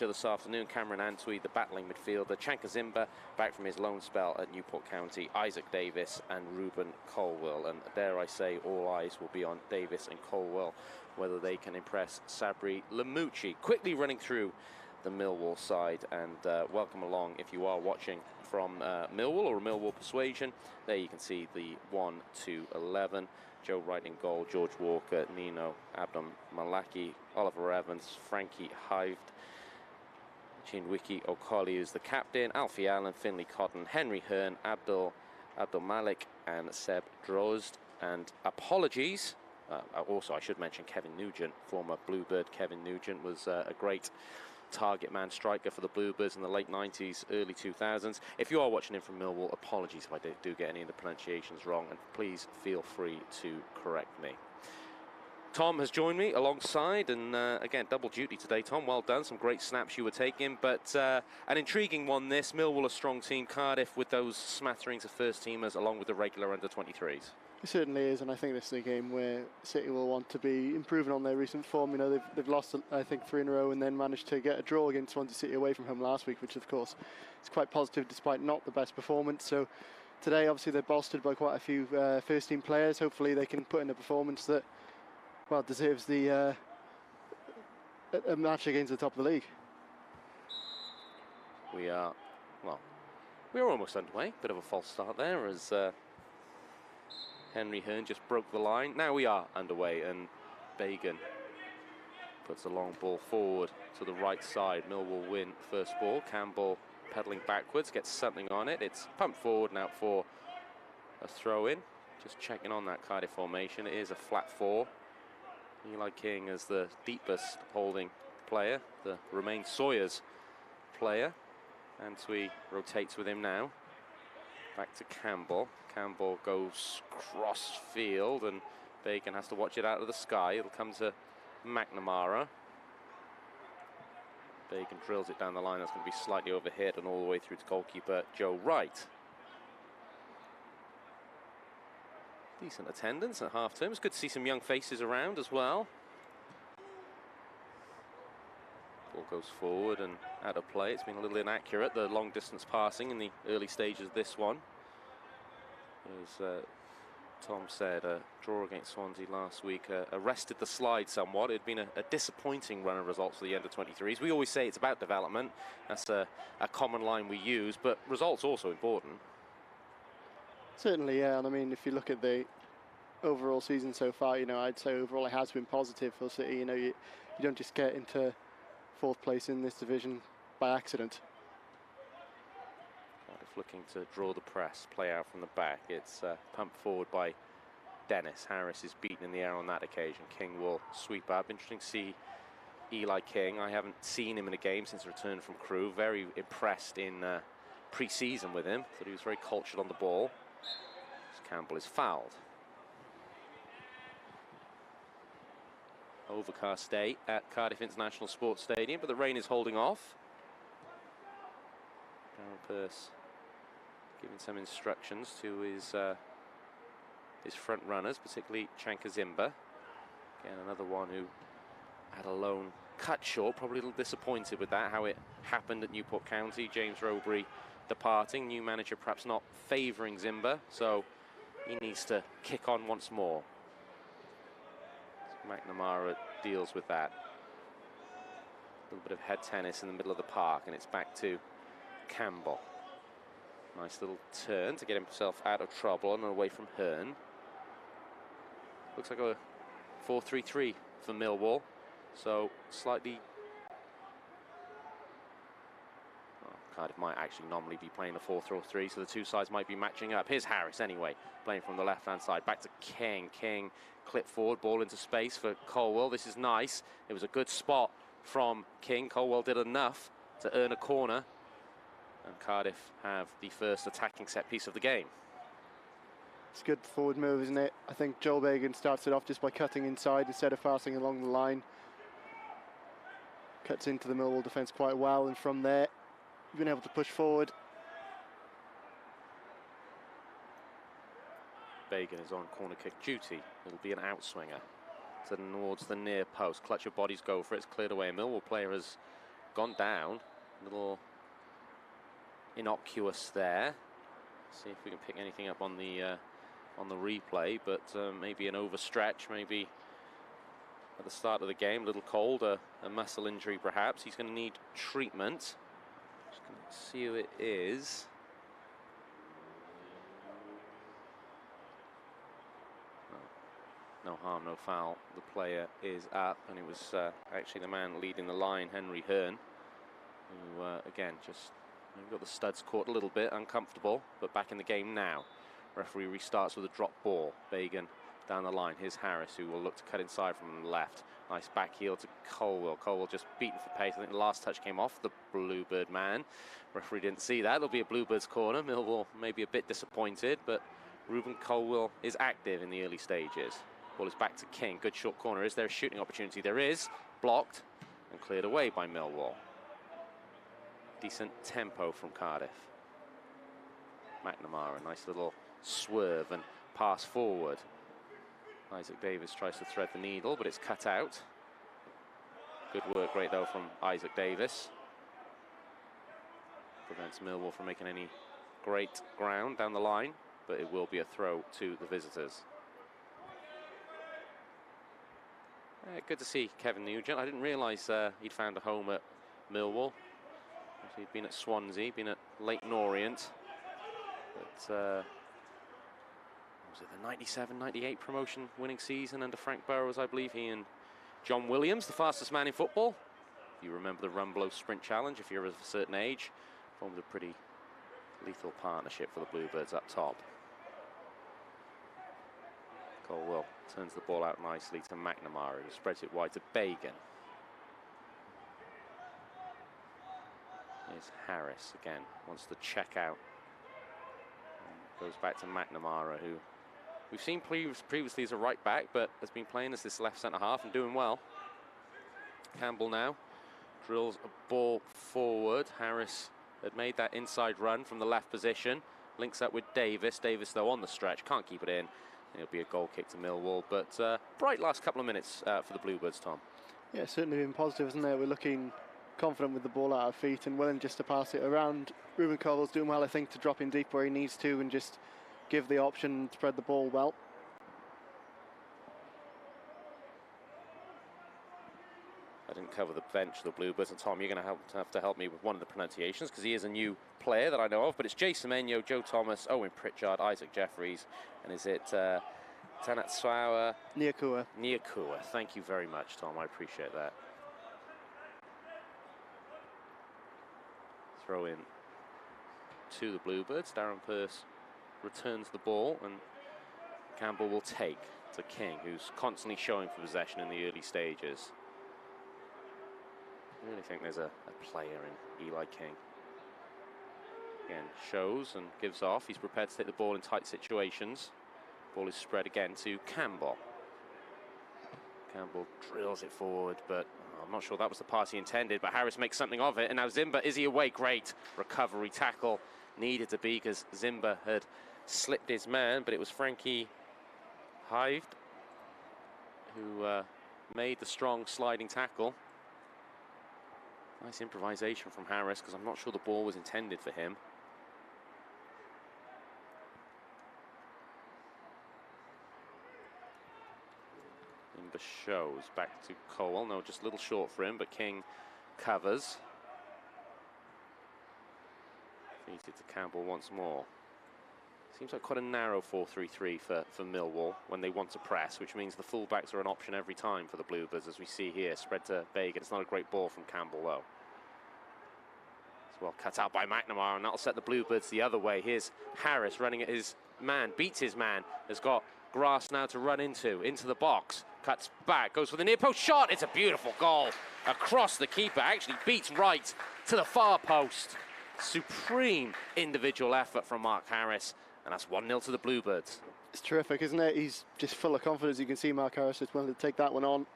departure this afternoon. Cameron Antwi, the battling midfielder. Chankazimba, back from his loan spell at Newport County. Isaac Davis and Ruben Colwell. And dare I say, all eyes will be on Davis and Colwell, whether they can impress Sabri Lamucci. Quickly running through the Millwall side, and welcome along if you are watching from Millwall or a Millwall persuasion. There you can see the 1 to 11. Joe Wright in goal, George Walker, Nino, Abdom Malaki, Oliver Evans, Frankie Hived, Chinwiki Okoli is the captain, Alfie Allen, Finley Cotton, Henry Hearn, Abdul Malik and Seb Drozd. And apologies, also I should mention Kevin Nugent, former Bluebird Kevin Nugent, was a great target man striker for the Bluebirds in the late 90s, early 2000s. If you are watching in from Millwall, apologies if I do get any of the pronunciations wrong, and please feel free to correct me. Tom has joined me alongside, and again, double duty today. Tom, well done. Some great snaps you were taking, but an intriguing one this. Millwall, a strong team. Cardiff with those smatterings of first-teamers along with the regular under-23s. It certainly is, and I think this is a game where City will want to be improving on their recent form. You know, they've lost, I think, 3 in a row and then managed to get a draw against Swansea City away from home last week, which, of course, is quite positive despite not the best performance. So today, obviously, they're bolstered by quite a few first-team players. Hopefully, they can put in a performance that, well, deserves the a match against the top of the league. We are almost underway. Bit of a false start there as Henry Hearn just broke the line. Now we are underway, and Bagan puts a long ball forward to the right side. Millwall win first ball. Campbell pedaling backwards, gets something on it. It's pumped forward now for a throw-in. Just checking on that Cardiff formation. It is a flat 4. Eli King is the deepest holding player, the Romain Sawyer's player. Antwi rotates with him now. Back to Campbell. Campbell goes cross field, and Bacon has to watch it out of the sky. It'll come to McNamara. Bacon drills it down the line. That's going to be slightly overhit and all the way through to goalkeeper Joe Wright. Decent attendance at half-term. It's good to see some young faces around as well. Ball goes forward and out of play. It's been a little inaccurate, the long distance passing in the early stages of this one. As Tom said, a draw against Swansea last week arrested the slide somewhat. It had been a disappointing run of results for the under-23s. We always say it's about development. That's a common line we use, but results also important. Certainly, yeah. And I mean, if you look at the overall season so far, you know, I'd say overall it has been positive for City. You know, you don't just get into 4th place in this division by accident. Cardiff looking to draw the press, play out from the back. It's pumped forward by Dennis. Harris is beaten in the air on that occasion. King will sweep up. Interesting to see Eli King. I haven't seen him in a game since return from Crewe. Very impressed in pre-season with him. Thought he was very cultured on the ball. Campbell is fouled. Overcast day at Cardiff International Sports Stadium, but the rain is holding off. Darren Pearce giving some instructions to his front runners, particularly Chankazimba. Again, another one who had a loan cut short, probably a little disappointed with that, how it happened at Newport County. James Rowbury departing, new manager perhaps not favouring Zimba, so he needs to kick on once more. McNamara deals with that. A little bit of head tennis in the middle of the park, and it's back to Campbell. Nice little turn to get himself out of trouble and away from Hearn. Looks like a 4-3-3 for Millwall, so slightly... Cardiff might actually normally be playing a 4-3-3, so the two sides might be matching up. Here's Harris anyway, playing from the left-hand side. Back to King. King clip forward, ball into space for Colwell. This is nice. It was a good spot from King. Colwell did enough to earn a corner. And Cardiff have the first attacking set piece of the game. It's a good forward move, isn't it? I think Joel Bagan starts it off just by cutting inside instead of passing along the line. Cuts into the Millwall defence quite well, and from there, been able to push forward. Bagan is on corner kick duty. It'll be an outswinger towards the near post. Clutch of bodies go for it. It's cleared away. A Millwall player has gone down. A little innocuous there. See if we can pick anything up on the replay, but maybe an overstretch, maybe at the start of the game, a little cold, a muscle injury perhaps. He's going to need treatment. Just going to see who it is. No harm, no foul. The player is up, and it was actually the man leading the line, Henry Hearn, who again just got the studs caught a little bit, uncomfortable, but back in the game now. Referee restarts with a drop ball. Bagan down the line. Here's Harris, who will look to cut inside from the left. Nice back heel to Colwell. Colwell just beaten for pace. I think the last touch came off the Bluebird man. Referee didn't see that. It'll be a Bluebirds corner. Millwall may be a bit disappointed, but Ruben Colwell is active in the early stages. Ball is back to King. Good short corner. Is there a shooting opportunity? There is. Blocked and cleared away by Millwall. Decent tempo from Cardiff. McNamara, nice little swerve and pass forward. Isaac Davis tries to thread the needle, but it's cut out. Good work rate though from Isaac Davis. Prevents Millwall from making any great ground down the line, but it will be a throw to the visitors. Good to see Kevin Nugent. I didn't realise he'd found a home at Millwall. He'd been at Swansea, been at Leyton Orient. But was it the 97-98 promotion winning season under Frank Burrows, I believe? He and John Williams, the fastest man in football. If you remember the Rumblow Sprint Challenge, if you're of a certain age, formed a pretty lethal partnership for the Bluebirds up top. Colwell turns the ball out nicely to McNamara, who spreads it wide to Bagan. Here's Harris again, wants to check out. Goes back to McNamara, who we've seen previously as a right back, but has been playing as this left centre half and doing well. Campbell now drills a ball forward. Harris had made that inside run from the left position. Links up with Davis. Davis, though, on the stretch, can't keep it in. It'll be a goal kick to Millwall, but bright last couple of minutes for the Bluebirds, Tom. Yeah, certainly been positive, isn't it? We're looking confident with the ball at our feet and willing just to pass it around. Ruben Colwell's doing well, I think, to drop in deep where he needs to and just give the option and spread the ball well. I didn't cover the bench of the Bluebirds, and Tom, you're going to have to help me with one of the pronunciations, because he is a new player that I know of, but it's Jay Semenyo, Joe Thomas, Owen Pritchard, Isaac Jeffries, and is it Tanatswawa? Niakua. Niakua. Thank you very much, Tom. I appreciate that. Throw in to the Bluebirds. Darren Pearce returns the ball, and Campbell will take to King, who's constantly showing for possession in the early stages. I really think there's a player in Eli King. Again, shows and gives off. He's prepared to take the ball in tight situations. Ball is spread again to Campbell. Campbell drills it forward, but I'm not sure that was the pass he intended, but Harris makes something of it. And now Zimba, is he away? Great recovery tackle. Needed to be, because Zimba had slipped his man, but it was Frankie Hived who made the strong sliding tackle. Nice improvisation from Harris, because I'm not sure the ball was intended for him. Zimba shows back to Cole. No, just a little short for him, but King covers. Feeds it to Campbell once more. Seems like quite a narrow 4-3-3 for Millwall when they want to press, which means the fullbacks are an option every time for the Bluebirds, as we see here. Spread to Bagan. It's not a great ball from Campbell, though. It's well cut out by McNamara, and that'll set the Bluebirds the other way. Here's Harris running at his man, beats his man, has got grass now to run into the box. Cuts back, goes for the near post shot. It's a beautiful goal across the keeper. Actually beats right to the far post. Supreme individual effort from Mark Harris. And that's 1-0 to the Bluebirds. It's terrific, isn't it? He's just full of confidence. You can see Mark Harris is willing to take that one on.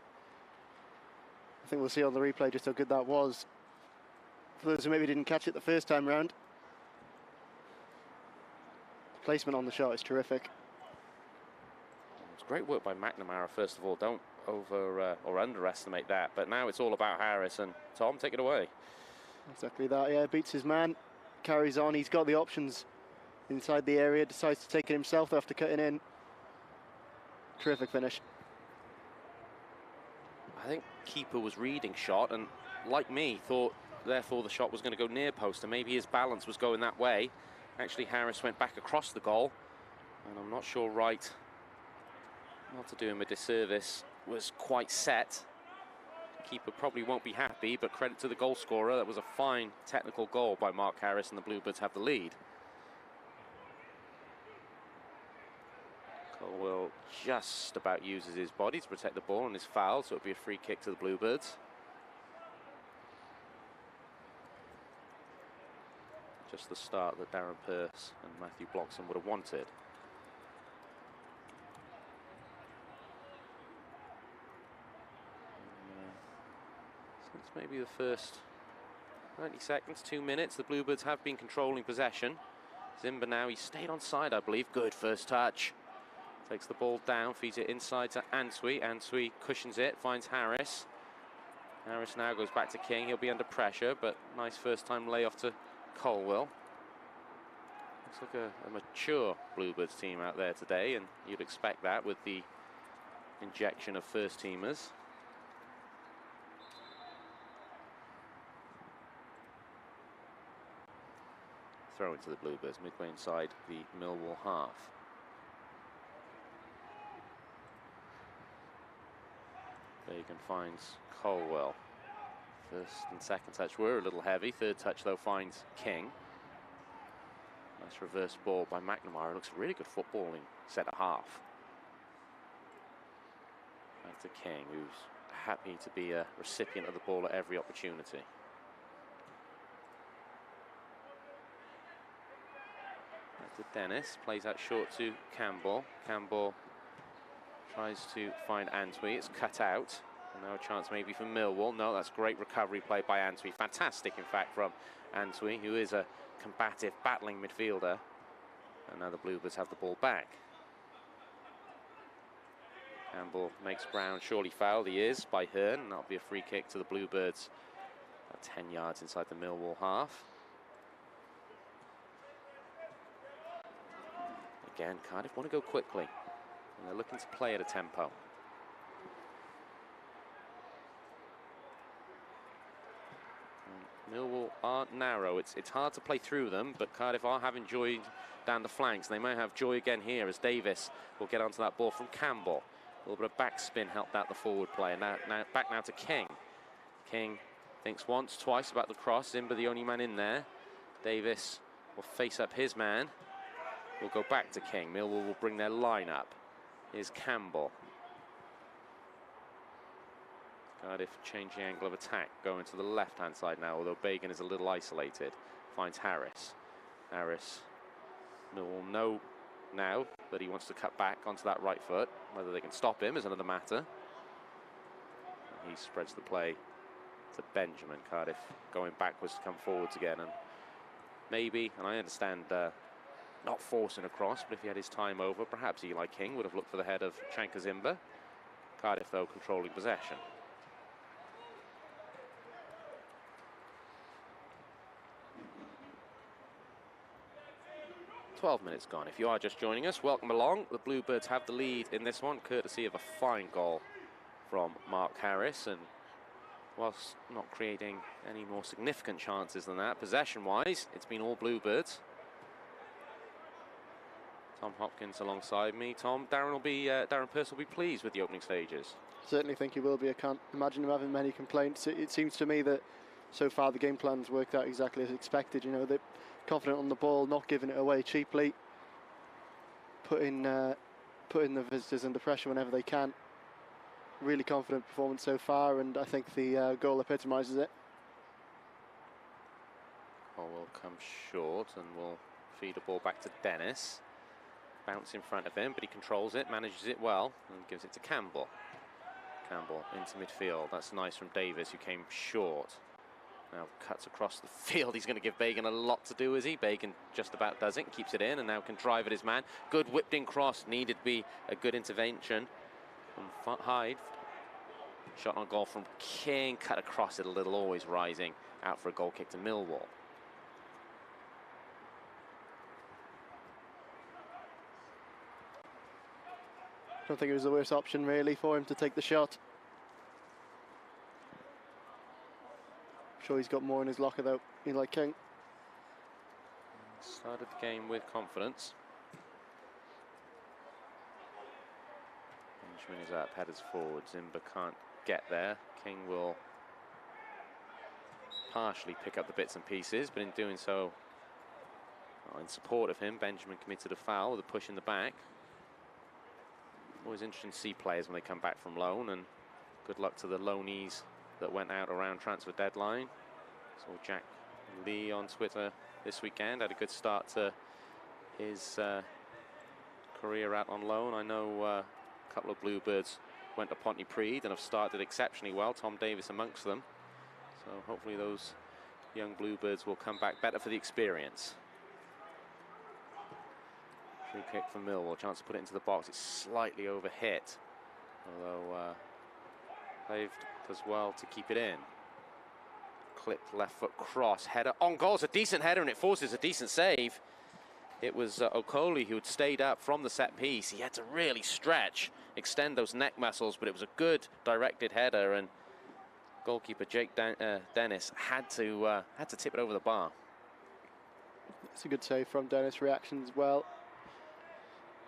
I think we'll see on the replay just how good that was. For those who maybe didn't catch it the first time round. The placement on the shot is terrific. great work by McNamara, first of all. Don't over or underestimate that. But now it's all about Harris, and Tom, take it away. Exactly that, yeah, beats his man, carries on. He's got the options inside the area, decides to take it himself after cutting in. Terrific finish. I think keeper was reading shot, and like me, thought therefore the shot was going to go near post, and maybe his balance was going that way. Actually, Harris went back across the goal, and I'm not sure Wright, not to do him a disservice, was quite set. Keeper probably won't be happy, but credit to the goal scorer. That was a fine technical goal by Mark Harris, and the Bluebirds have the lead. Colwell just about uses his body to protect the ball and is fouled, so it'll be a free kick to the Bluebirds. Just the start that Darren Pearce and Matthew Bloxham would have wanted. Since maybe the first 90 seconds, 2 minutes, the Bluebirds have been controlling possession. Zimba now, he stayed on side, I believe. Good first touch. Takes the ball down, feeds it inside to Antwi. Antwi cushions it, finds Harris. Harris now goes back to King. He'll be under pressure, but nice first time layoff to Colwell. Looks like a mature Bluebirds team out there today, and you'd expect that with the injection of first teamers. Throw into the Bluebirds midway inside the Millwall half. Bagan finds Colwell. First and second touch were a little heavy. Third touch, though, finds King. Nice reverse ball by McNamara. Looks really good footballing centre half. Back to King, who's happy to be a recipient of the ball at every opportunity. Back to Dennis. Plays out short to Campbell. Campbell tries to find Antwi. It's cut out. And now a chance maybe for Millwall. No, that's great recovery play by Antwi. Fantastic, in fact, from Antwi, who is a combative, battling midfielder. And now the Bluebirds have the ball back. Campbell makes Brown surely fouled. He is by Hearn. And that'll be a free kick to the Bluebirds. About 10 yards inside the Millwall half. Again, Cardiff want to go quickly. And they're looking to play at a tempo. Millwall are narrow. It's hard to play through them, but Cardiff are having joy down the flanks. They may have joy again here as Davis will get onto that ball from Campbell. A little bit of backspin helped out the forward play. Now back now to King. King thinks once, twice about the cross. Zimba the only man in there. Davis will face up his man. We'll go back to King. Millwall will bring their line up. Here's Campbell. Cardiff change the angle of attack, going to the left-hand side now, although Bagan is a little isolated. Finds Harris. Harris will know now that he wants to cut back onto that right foot. Whether they can stop him is another matter. And he spreads the play to Benjamin. Cardiff going backwards to come forwards again. And maybe, and I understand not forcing across, but if he had his time over, perhaps Eli King would have looked for the head of Shankar Zimba. Cardiff, though, controlling possession. 12 minutes gone. If you are just joining us, welcome along. The Bluebirds have the lead in this one, courtesy of a fine goal from Mark Harris. And whilst not creating any more significant chances than that, possession-wise, it's been all Bluebirds. Tom Hopkins alongside me. Tom, Darren Pearce will be pleased with the opening stages. Certainly think he will be. I can't imagine him having many complaints. It seems to me that so far the game plan's worked out exactly as expected. You know, they're confident on the ball, not giving it away cheaply, putting the visitors under pressure whenever they can. Really confident performance so far, and I think the goal epitomises it. Will come short and will feed a ball back to Dennis. Bounce in front of him, but he controls it, manages it well, and gives it to Campbell. Campbell into midfield. That's nice from Davis, who came short. Now cuts across the field. He's going to give Bagan a lot to do, is he? Bagan just about does it, keeps it in, and now can drive at his man. Good whipped in cross, needed to be a good intervention from Hyde. Shot on goal from King, cut across it a little, always rising out for a goal kick to Millwall. I don't think it was the worst option really for him to take the shot. I'm sure he's got more in his locker though, like King. Started the game with confidence. Benjamin is up, headers forward. Zimba can't get there. King will partially pick up the bits and pieces, but in doing so, in support of him, Benjamin committed a foul with a push in the back. Always interesting to see players when they come back from loan, and good luck to the loanees that went out around transfer deadline. Saw Jack Lee on Twitter this weekend, had a good start to his career out on loan. I know a couple of Bluebirds went to Pontypridd and have started exceptionally well, Tom Davis amongst them. So hopefully those young Bluebirds will come back better for the experience. Free kick from Millwall, chance to put it into the box. It's slightly overhit, although Paved does well to keep it in. Clipped left foot cross, header on goal. It's a decent header and it forces a decent save. It was Okoli who had stayed up from the set piece. He had to really stretch, extend those neck muscles, but it was a good directed header, and goalkeeper Jake Dennis had to tip it over the bar. It's a good save from Dennis. Reaction as well,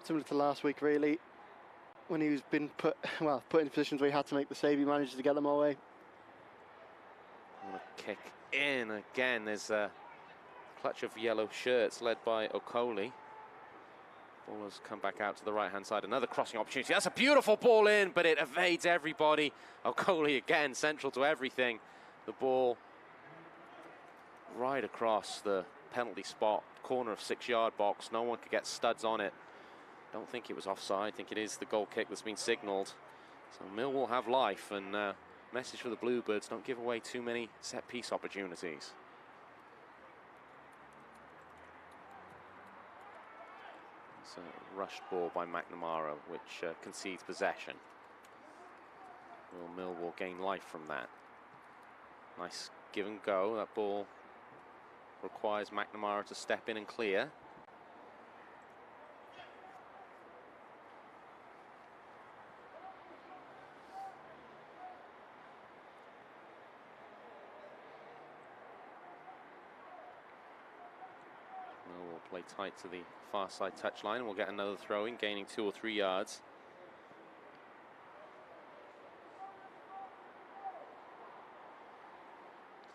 similar to last week really, when he was been put in positions where he had to make the save. He managed to get them away. A kick in again. There's a clutch of yellow shirts led by Okoli. Ball has come back out to the right hand side. Another crossing opportunity. That's a beautiful ball in, but it evades everybody. Okoli again central to everything. The ball right across the penalty spot, corner of 6-yard box. No one could get studs on it. Don't think it was offside. I think it is the goal kick that's been signalled. So Millwall have life, and message for the Bluebirds: don't give away too many set piece opportunities. It's a rushed ball by McNamara, which concedes possession. Will Millwall gain life from that? Nice give and go. That ball requires McNamara to step in and clear. Play tight to the far side touchline, and we'll get another throw in, gaining 2 or 3 yards.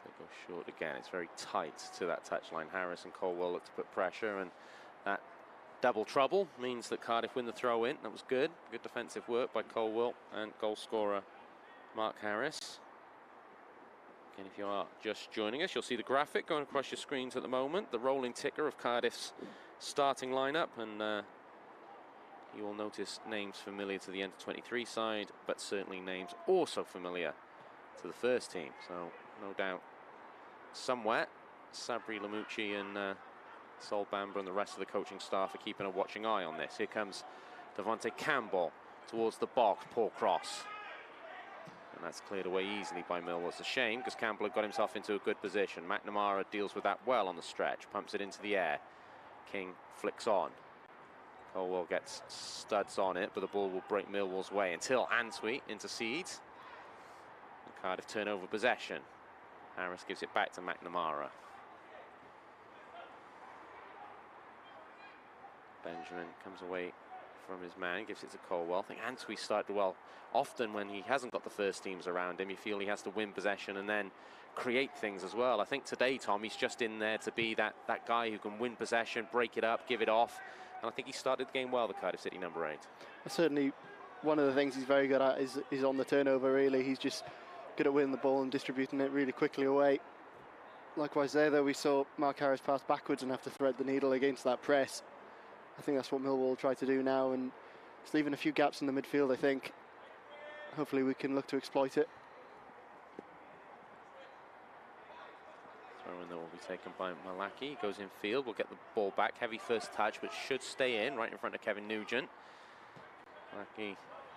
They go short again. It's very tight to that touchline. Harris and Colwell look to put pressure, and that double trouble means that Cardiff win the throw in. That was good. Good defensive work by Colwell and goal scorer Mark Harris. And if you are just joining us, you'll see the graphic going across your screens at the moment, the rolling ticker of Cardiff's starting lineup, and you will notice names familiar to the under-23 side, but certainly names also familiar to the first team. So no doubt somewhere Sabri Lamucci and Sol Bamba and the rest of the coaching staff are keeping a watching eye on this. Here comes Devontae Campbell towards the box, poor cross. And that's cleared away easily by Millwall. It's a shame because Campbell had got himself into a good position. McNamara deals with that well on the stretch, pumps it into the air. King flicks on. Colwell gets studs on it, but the ball will break Millwall's way until Antwi intercedes. And Cardiff turn over possession. Harris gives it back to McNamara. Benjamin comes away from his man, gives it to Colwell. I think Antwi started well. Often when he hasn't got the first teams around him, you feel he has to win possession and then create things as well. I think today, Tom, he's just in there to be that guy who can win possession, break it up, give it off. And I think he started the game well, the Cardiff City number 8. Certainly one of the things he's very good at is on the turnover, really. He's just good at winning the ball and distributing it really quickly away. Likewise there, though, we saw Mark Harris pass backwards and have to thread the needle against that press. I think that's what Millwall will try to do now, and it's leaving a few gaps in the midfield, I think. Hopefully we can look to exploit it. taken by Malaki. Goes in field. We'll get the ball back. Heavy first touch, but should stay in right in front of Kevin Nugent. Malaki,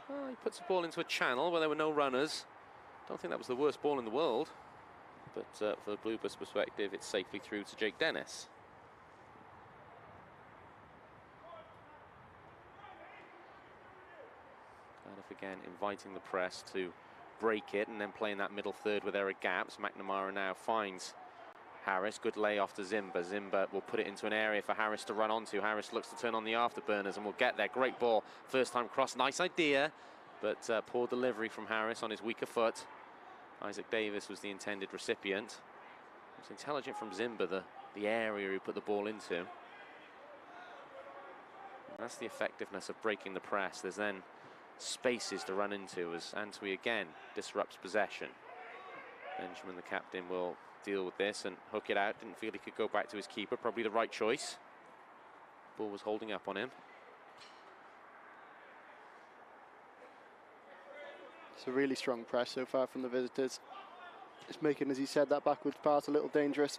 well, he puts the ball into a channel where there were no runners. Don't think that was the worst ball in the world. But for the Bluebirds' perspective, it's safely through to Jake Dennis. Cardiff again inviting the press to break it and then playing that middle third where there are gaps. McNamara now finds Harris. Good layoff to Zimba. Zimba will put it into an area for Harris to run onto. Harris looks to turn on the afterburners and will get there. Great ball. First time cross. Nice idea, but poor delivery from Harris on his weaker foot. Isaac Davis was the intended recipient. It's intelligent from Zimba, the area he put the ball into. And that's the effectiveness of breaking the press. There's then spaces to run into as Antwi again disrupts possession. Benjamin, the captain, will deal with this and hook it out. Didn't feel he could go back to his keeper. Probably the right choice. Ball was holding up on him. It's a really strong press so far from the visitors. It's making, as he said, that backwards pass a little dangerous.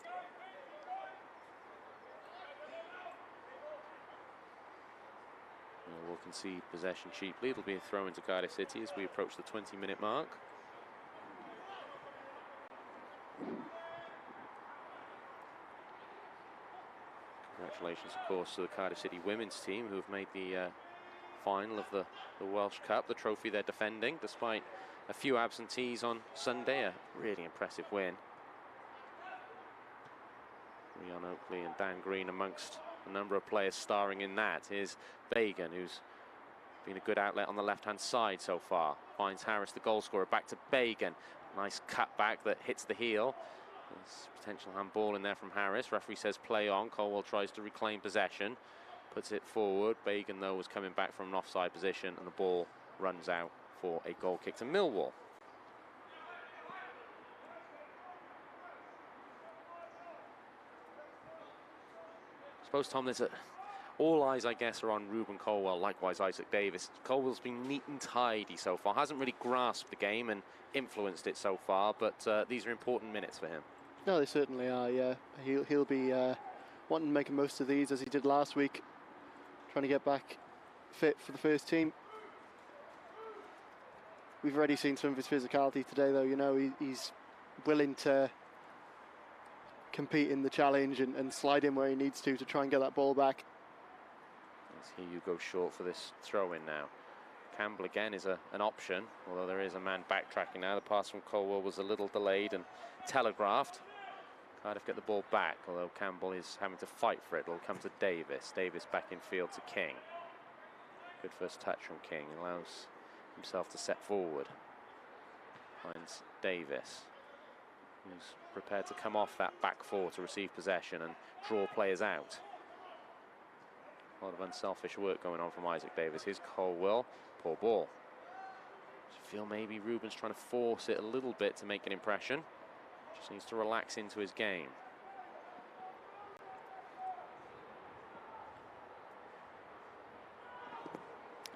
We'll concede possession cheaply. It'll be a throw into Cardiff City as we approach the 20-minute mark. Congratulations, of course, to the Cardiff City women's team who have made the final of the Welsh Cup, the trophy they're defending, despite a few absentees on Sunday. A really impressive win. Rion Oakley and Dan Green amongst a number of players starring in that. Here's Bagan, who's been a good outlet on the left-hand side so far. Finds Harris, the goal scorer, back to Bagan. Nice cutback that hits the heel. There's potential handball in there from Harris. Referee says play on. Colwell tries to reclaim possession. Puts it forward. Bagan, though, was coming back from an offside position, and the ball runs out for a goal kick to Millwall. I suppose, Tom, there's all eyes, I guess, are on Ruben Colwell, likewise Isaac Davis. Colwell's been neat and tidy so far. Hasn't really grasped the game and influenced it so far, but these are important minutes for him. No, they certainly are, yeah. He'll be wanting to make the most of these, as he did last week, trying to get back fit for the first team. We've already seen some of his physicality today, though. You know, he's willing to compete in the challenge and slide in where he needs to try and get that ball back. Let's hear you go short for this throw-in now. Campbell again is an option, although there is a man backtracking now. The pass from Colwell was a little delayed and telegraphed. Cardiff get the ball back, although Campbell is having to fight for it. It'll come to Davis. Davis back in field to King. Good first touch from King. Allows himself to set forward. Finds Davis, who's prepared to come off that back four to receive possession and draw players out. A lot of unselfish work going on from Isaac Davis. Here's Colwell. Poor ball. I feel maybe Ruben's trying to force it a little bit to make an impression. Just needs to relax into his game.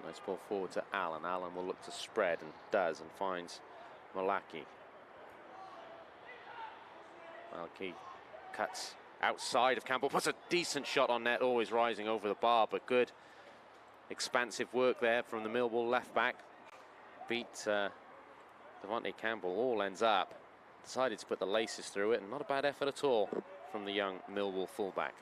Nice ball forward to Allen. Allen will look to spread and does, and finds Malaki. Malaki cuts outside of Campbell, puts a decent shot on net, always rising over the bar, but good expansive work there from the Millwall left back. Beat Devontae Campbell, all ends up. Decided to put the laces through it, and not a bad effort at all from the young Millwall fullback.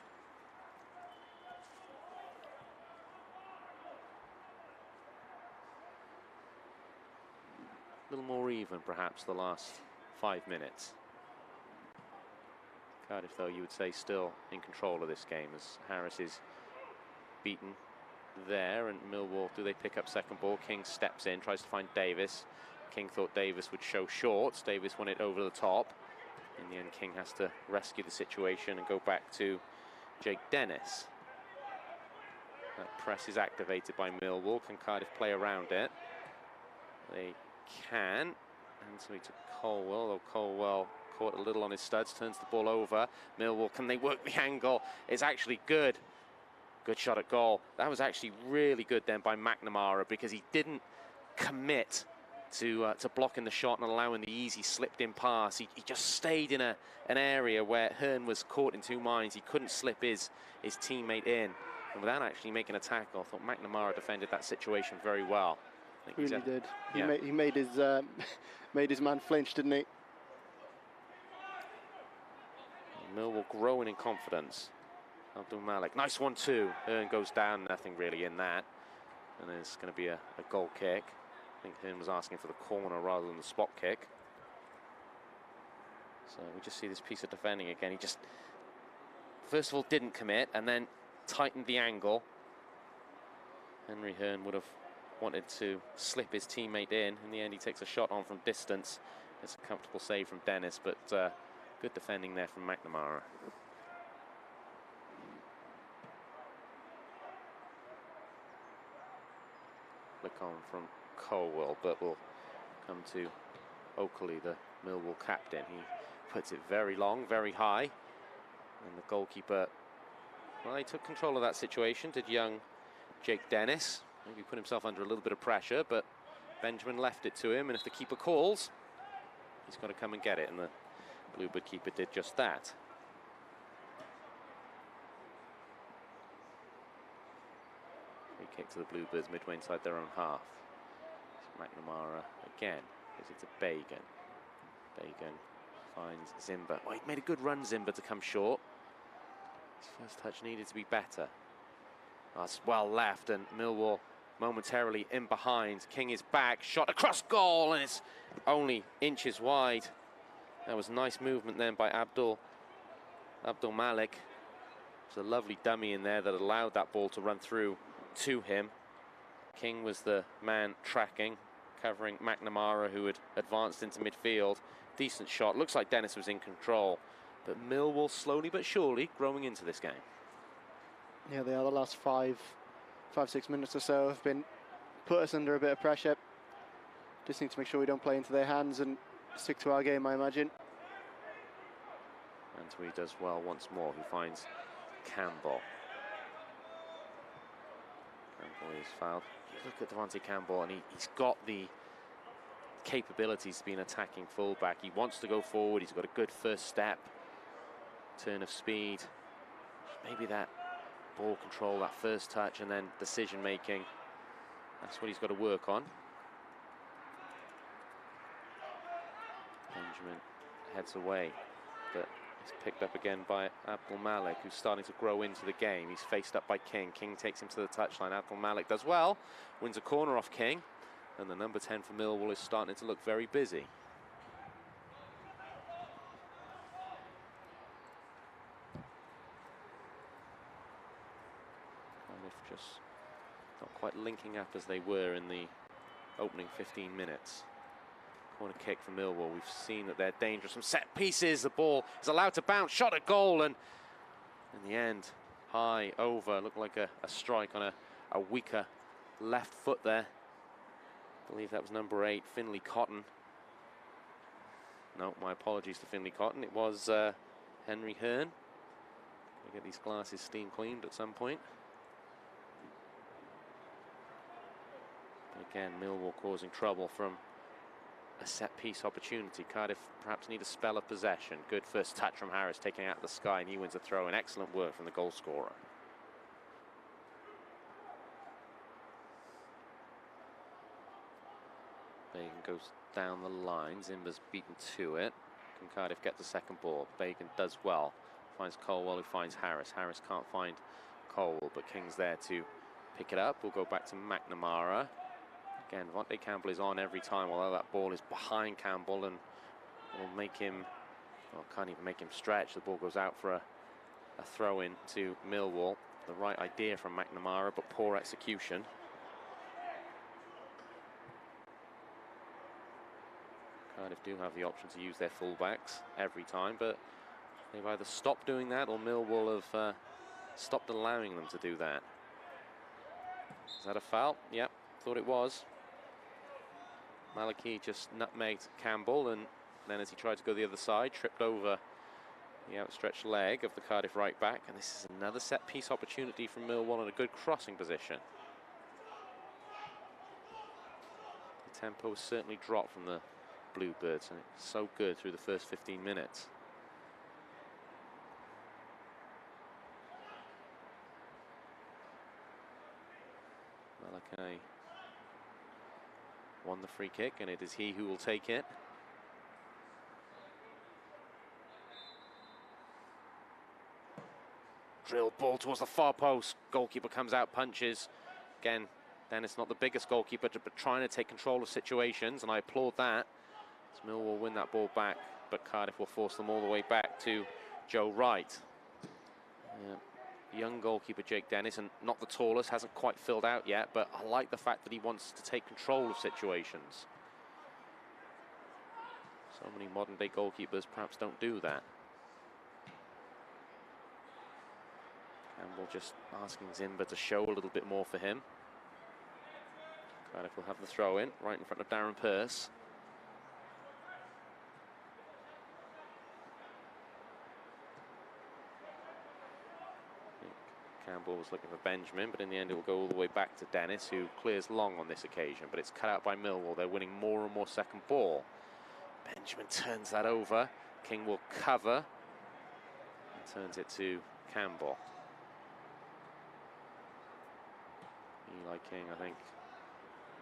A little more even, perhaps, the last 5 minutes. Cardiff, though, you would say, still in control of this game as Harris is beaten there, and Millwall, do they pick up second ball? King steps in, tries to find Davis. King thought Davis would show short. Davis won it over the top. In the end, King has to rescue the situation and go back to Jake Dennis. That press is activated by Millwall. Can Cardiff play around it? They can. And so he took Colwell, though Colwell caught a little on his studs, turns the ball over. Millwall, can they work the angle? It's actually good. Good shot at goal. That was actually really good then by McNamara, because he didn't commit to blocking the shot and allowing the easy slipped-in pass. He just stayed in an area where Hearn was caught in two minds. He couldn't slip his teammate in, and without actually making a tackle, I thought McNamara defended that situation very well. I think really did. Yeah. He made his made his man flinch, didn't he? Millwall growing in confidence. Abdul Malik, nice one too. Hearn goes down, nothing really in that, and there's going to be a goal kick. I think Hearn was asking for the corner rather than the spot kick. So we just see this piece of defending again. He just, first of all, didn't commit and then tightened the angle. Henry Hearn would have wanted to slip his teammate in. In the end, he takes a shot on from distance. It's a comfortable save from Dennis, but good defending there from McNamara. Flick on from Colwell, but we'll come to Oakley, the Millwall captain. He puts it very long, very high, and the goalkeeper, well, he took control of that situation, did young Jake Dennis. Maybe put himself under a little bit of pressure, but Benjamin left it to him, and if the keeper calls, he's got to come and get it, and the Bluebird keeper did just that. Free kick to the Bluebirds midway inside their own half. McNamara again, gives it to Bagan. Bagan finds Zimba. Oh, he made a good run, Zimba, to come short. His first touch needed to be better. That's well left, and Millwall momentarily in behind. King is back, shot across goal, and it's only inches wide. That was nice movement then by Abdul Malik. There's a lovely dummy in there that allowed that ball to run through to him. King was the man tracking, covering McNamara, who had advanced into midfield. Decent shot. Looks like Dennis was in control, but Millwall slowly but surely growing into this game. Yeah, they are. The last 5-6 minutes or so have been put us under a bit of pressure. Just need to make sure we don't play into their hands and stick to our game, I imagine. Antwi does well once more. He finds Campbell. Campbell is fouled. Look at Devontae Campbell, and he's got the capabilities to be an attacking fullback. He wants to go forward. He's got a good first step, turn of speed. Maybe that ball control, that first touch, and then decision making. That's what he's got to work on. Benjamin heads away, but he's picked up again by Abdul Malik, who's starting to grow into the game. He's faced up by King. King takes him to the touchline. Abdul Malik does well, wins a corner off King, and the number 10 for Millwall is starting to look very busy. Cardiff just not quite linking up as they were in the opening 15 minutes. Corner kick for Millwall. We've seen that they're dangerous from set pieces. The ball is allowed to bounce, shot at goal, and in the end, high over. Looked like a strike on a weaker left foot there. I believe that was number 8, Finlay Cotton. No, my apologies to Finlay Cotton. It was Henry Hearn. We'll get these glasses steam cleaned at some point. But again, Millwall causing trouble from a set-piece opportunity. Cardiff perhaps need a spell of possession. Good first touch from Harris, taking out the sky, and he wins a throw. And excellent work from the goal scorer. Bagan goes down the line. Zimba's beaten to it. Can Cardiff get the second ball? Bagan does well. Finds Colwell, who finds Harris. Harris can't find Colwell, but King's there to pick it up. We'll go back to McNamara. Again, Devontae Campbell is on every time, although that ball is behind Campbell and will make him, well, can't even make him stretch. The ball goes out for a throw-in to Millwall. The right idea from McNamara, but poor execution. Cardiff do have the option to use their fullbacks every time, but they've either stopped doing that or Millwall have stopped allowing them to do that. Is that a foul? Yep, thought it was. Maliki just nutmegged Campbell, and then as he tried to go the other side, tripped over the outstretched leg of the Cardiff right back. And this is another set-piece opportunity from Millwall in a good crossing position. tempo has certainly dropped from the Bluebirds, and it's so good through the first 15 minutes. Malachi won the free kick, and it is he who will take it. Drill ball towards the far post. Goalkeeper comes out, punches. Again, Dennis not the biggest goalkeeper, but trying to take control of situations, and I applaud that. As Millwall will win that ball back, but Cardiff will force them all the way back to Joe Wright. Young goalkeeper Jake Dennis, and not the tallest, hasn't quite filled out yet, but I like the fact that he wants to take control of situations. So many modern day goalkeepers perhaps don't do that. Campbell just asking Zimba to show a little bit more for him. Cardiff will have the throw in right in front of Darren Pearce. Campbell was looking for Benjamin, but in the end it will go all the way back to Dennis, who clears long on this occasion, but it's cut out by Millwall. They're winning more and more second ball. Benjamin turns that over. King will cover and turns it to Campbell. Eli King, I think,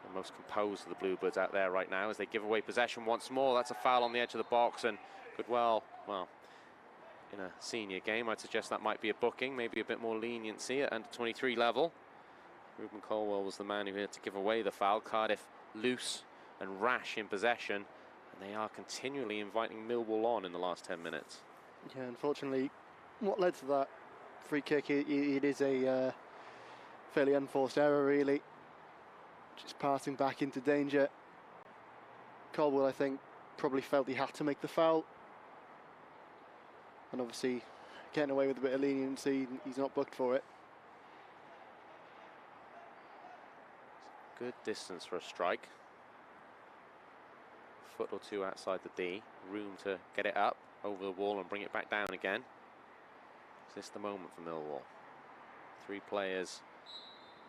the most composed of the Bluebirds out there right now as they give away possession once more. That's a foul on the edge of the box, and Goodwell, well, in a senior game, I'd suggest that might be a booking, maybe a bit more leniency at under 23 level. Ruben Colwell was the man who had to give away the foul. Cardiff loose and rash in possession, and they are continually inviting Millwall on in the last 10 minutes. Yeah, unfortunately, what led to that free kick, it is a fairly unforced error, really. Just passing back into danger. Colwell, I think, probably felt he had to make the foul. And obviously, getting away with a bit of leniency, he's not booked for it. Good distance for a strike. Foot or two outside the D. Room to get it up over the wall and bring it back down again. Is this the moment for Millwall? 3 players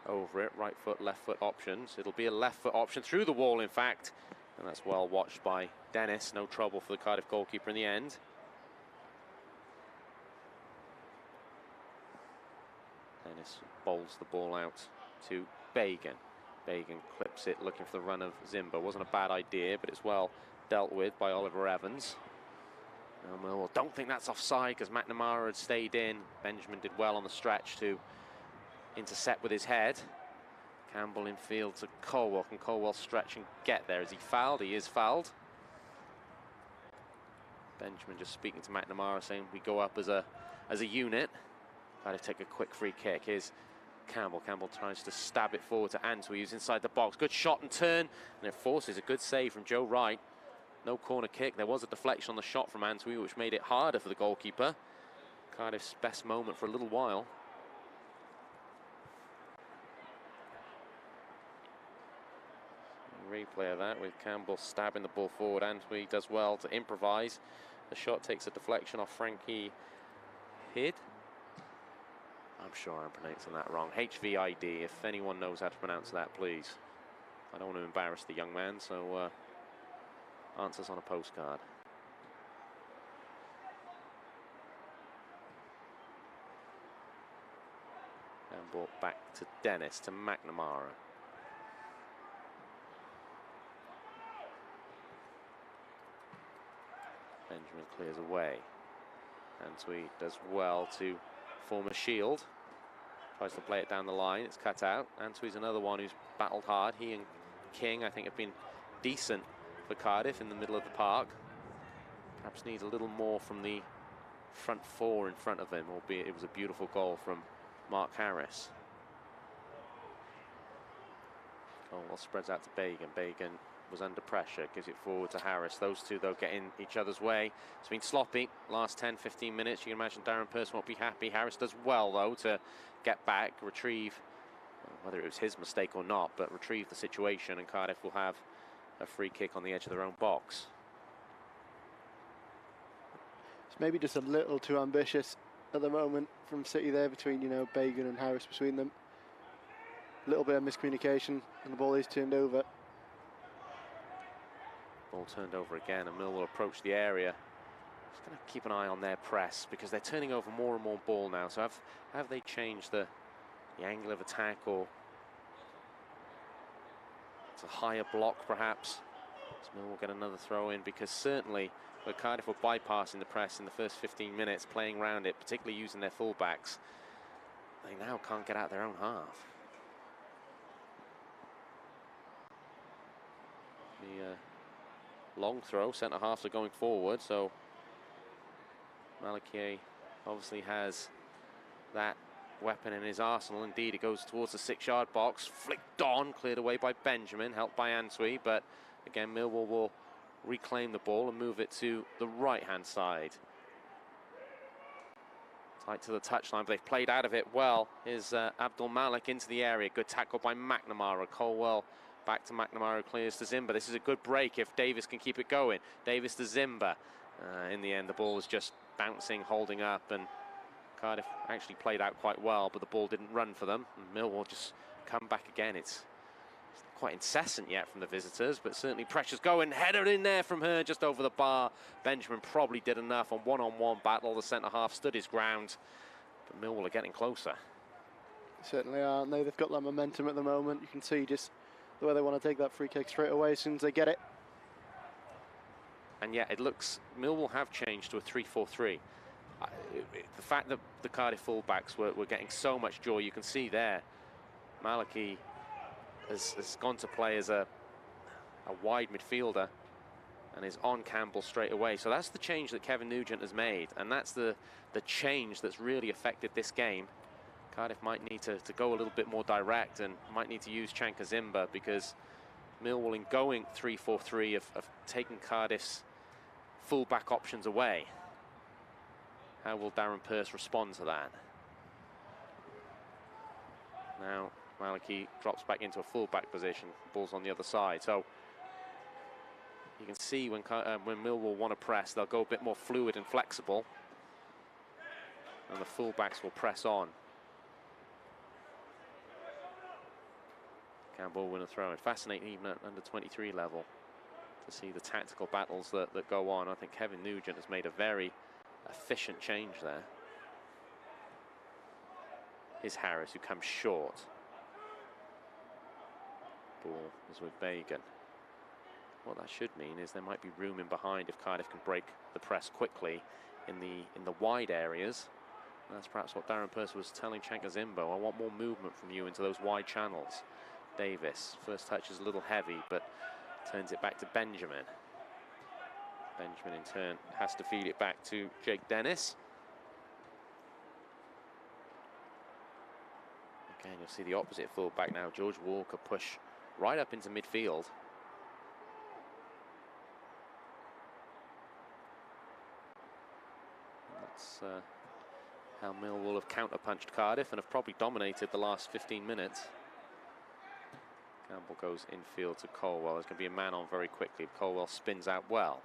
over it. Right foot, left foot options. It'll be a left foot option through the wall, in fact. And that's well watched by Dennis. No trouble for the Cardiff goalkeeper in the end. Dennis bowls the ball out to Bagan. Bagan clips it, looking for the run of Zimba. Wasn't a bad idea, but it's well dealt with by Oliver Evans. Millwall don't think that's offside because McNamara had stayed in. Benjamin did well on the stretch to intercept with his head. Campbell in field to Colwell. Can Colwell stretch and get there? Is he fouled? He is fouled. Benjamin just speaking to McNamara, saying we go up as a unit. Got to take a quick free kick. Here's Campbell. Campbell tries to stab it forward to Antwi, who's inside the box. Good shot and turn, and it forces a good save from Joe Wright. No corner kick. There was a deflection on the shot from Antwi, which made it harder for the goalkeeper. Cardiff's best moment for a little while. Replay of that with Campbell stabbing the ball forward. Antwi does well to improvise. The shot takes a deflection off Frankie Hid. I'm sure I'm pronouncing that wrong. HVID. If anyone knows how to pronounce that, please. I don't want to embarrass the young man, so answers on a postcard. And brought back to Dennis, to McNamara. Benjamin clears away. Antwi does well to form a shield. Tries to play it down the line. It's cut out. Antwi's another one who's battled hard. He and King, I think, have been decent for Cardiff in the middle of the park. Perhaps needs a little more from the front 4 in front of him, albeit it was a beautiful goal from Mark Harris. Colwell spreads out to Bagan. Bagan was under pressure, gives it forward to Harris. Those two, though, get in each other's way. It's been sloppy last 10-15 minutes. You can imagine Darren Pearce won't be happy. Harris does well, though, to get back, retrieve, whether it was his mistake or not, but retrieve the situation, and Cardiff will have a free kick on the edge of their own box. It's maybe just a little too ambitious at the moment from City there, between, you know, Bagan and Harris between them. A little bit of miscommunication, and the ball is turned over. Ball turned over again, and Millwall approach the area. Just going to keep an eye on their press, because they're turning over more and more ball now. So have they changed the angle of attack, or it's a higher block perhaps? So Millwall get another throw in, because certainly where Cardiff were bypassing the press in the first 15 minutes, playing around it, particularly using their fullbacks, they now can't get out their own half. The long throw, centre halves are going forward, so MATCHDAY obviously has that weapon in his arsenal. Indeed, it goes towards the 6-yard box, flicked on, cleared away by Benjamin, helped by Antwi, but again Millwall will reclaim the ball and move it to the right-hand side. Tight to the touchline, but they've played out of it well. Here's Abdul Malik into the area. Good tackle by McNamara. Colwell back to McNamara, clears to Zimba. This is a good break if Davis can keep it going. Davis to Zimba. In the end, the ball was just bouncing, holding up, and Cardiff actually played out quite well, but the ball didn't run for them. And Millwall just come back again. It's quite incessant yet from the visitors, but certainly pressure's going. Header in there from her, just over the bar. Benjamin probably did enough on one-on-one battle. The centre-half stood his ground, but Millwall are getting closer. Certainly are, aren't they? They've got that momentum at the moment. You can see just the way they want to take that free kick straight away as soon as they get it. And yet it looks, Millwall have changed to a 3-4-3. The fact that the Cardiff fullbacks were getting so much joy, you can see there. MATCHDAY has gone to play as a wide midfielder and is on Campbell straight away. So that's the change that Kevin Nugent has made, and that's the change that's really affected this game. Cardiff might need to go a little bit more direct, and might need to use Chanka Zimba, because Millwall, in going 3-4-3, have taken Cardiff's full-back options away. How will Darren Pearce respond to that? Now MATCHDAY drops back into a full-back position. Ball's on the other side. So you can see when Millwall want to press, they'll go a bit more fluid and flexible, and the full-backs will press on. Campbell win a throw. And fascinating even at under 23 level to see the tactical battles that go on. I think Kevin Nugent has made a very efficient change there. Here's Harris, who comes short. Ball is with Bagan. What that should mean is there might be room in behind if Cardiff can break the press quickly in the wide areas. That's perhaps what Darren Pearce was telling Chanka Zimbo. I want more movement from you into those wide channels. Davis, first touch is a little heavy, but turns it back to Benjamin. Benjamin in turn has to feed it back to Jake Dennis. Again, you'll see the opposite full-back now. George Walker push right up into midfield. That's how Millwall have counter-punched Cardiff and have probably dominated the last 15 minutes. Campbell goes infield to Colwell. There's going to be a man on very quickly. Colwell spins out well.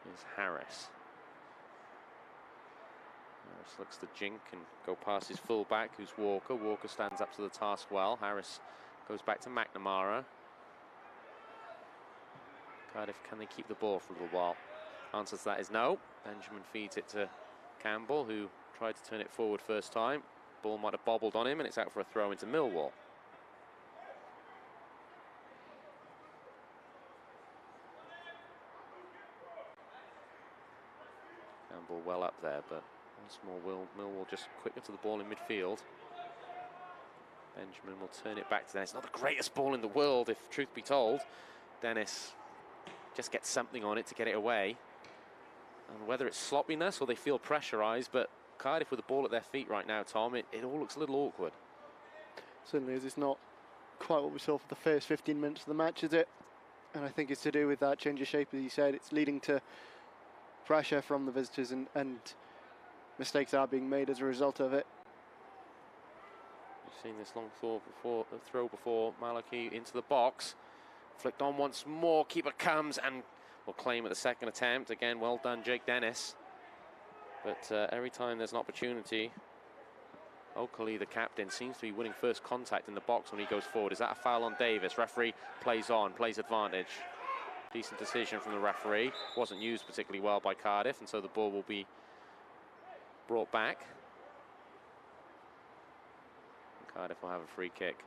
Here's Harris. Harris looks to jink and go past his fullback, who's Walker. Walker stands up to the task well. Harris goes back to McNamara. Cardiff, can they keep the ball for a little while? Answer to that is no. Benjamin feeds it to Campbell, who tried to turn it forward first time. Ball might have bobbled on him, and it's out for a throw into Millwall. Campbell well up there, but once more Millwall just quicker to the ball in midfield. Benjamin will turn it back to Dennis. Not the greatest ball in the world, if truth be told. Dennis just gets something on it to get it away. And whether it's sloppiness or they feel pressurised, but Cardiff with the ball at their feet right now, Tom, it all looks a little awkward. Certainly is. It's not quite what we saw for the first 15 minutes of the match, is it? And I think it's to do with that change of shape, as you said. It's leading to pressure from the visitors, and mistakes are being made as a result of it. You've seen this long throw before. MATCHDAY into the box. Flicked on once more. Keeper comes and will claim at the second attempt. Again, well done, Jake Dennis. But every time there's an opportunity, Oakley, the captain, seems to be winning first contact in the box when he goes forward. Is that a foul on Davis? Referee plays on, plays advantage. Decent decision from the referee. Wasn't used particularly well by Cardiff, and so the ball will be brought back. Cardiff will have a free kick.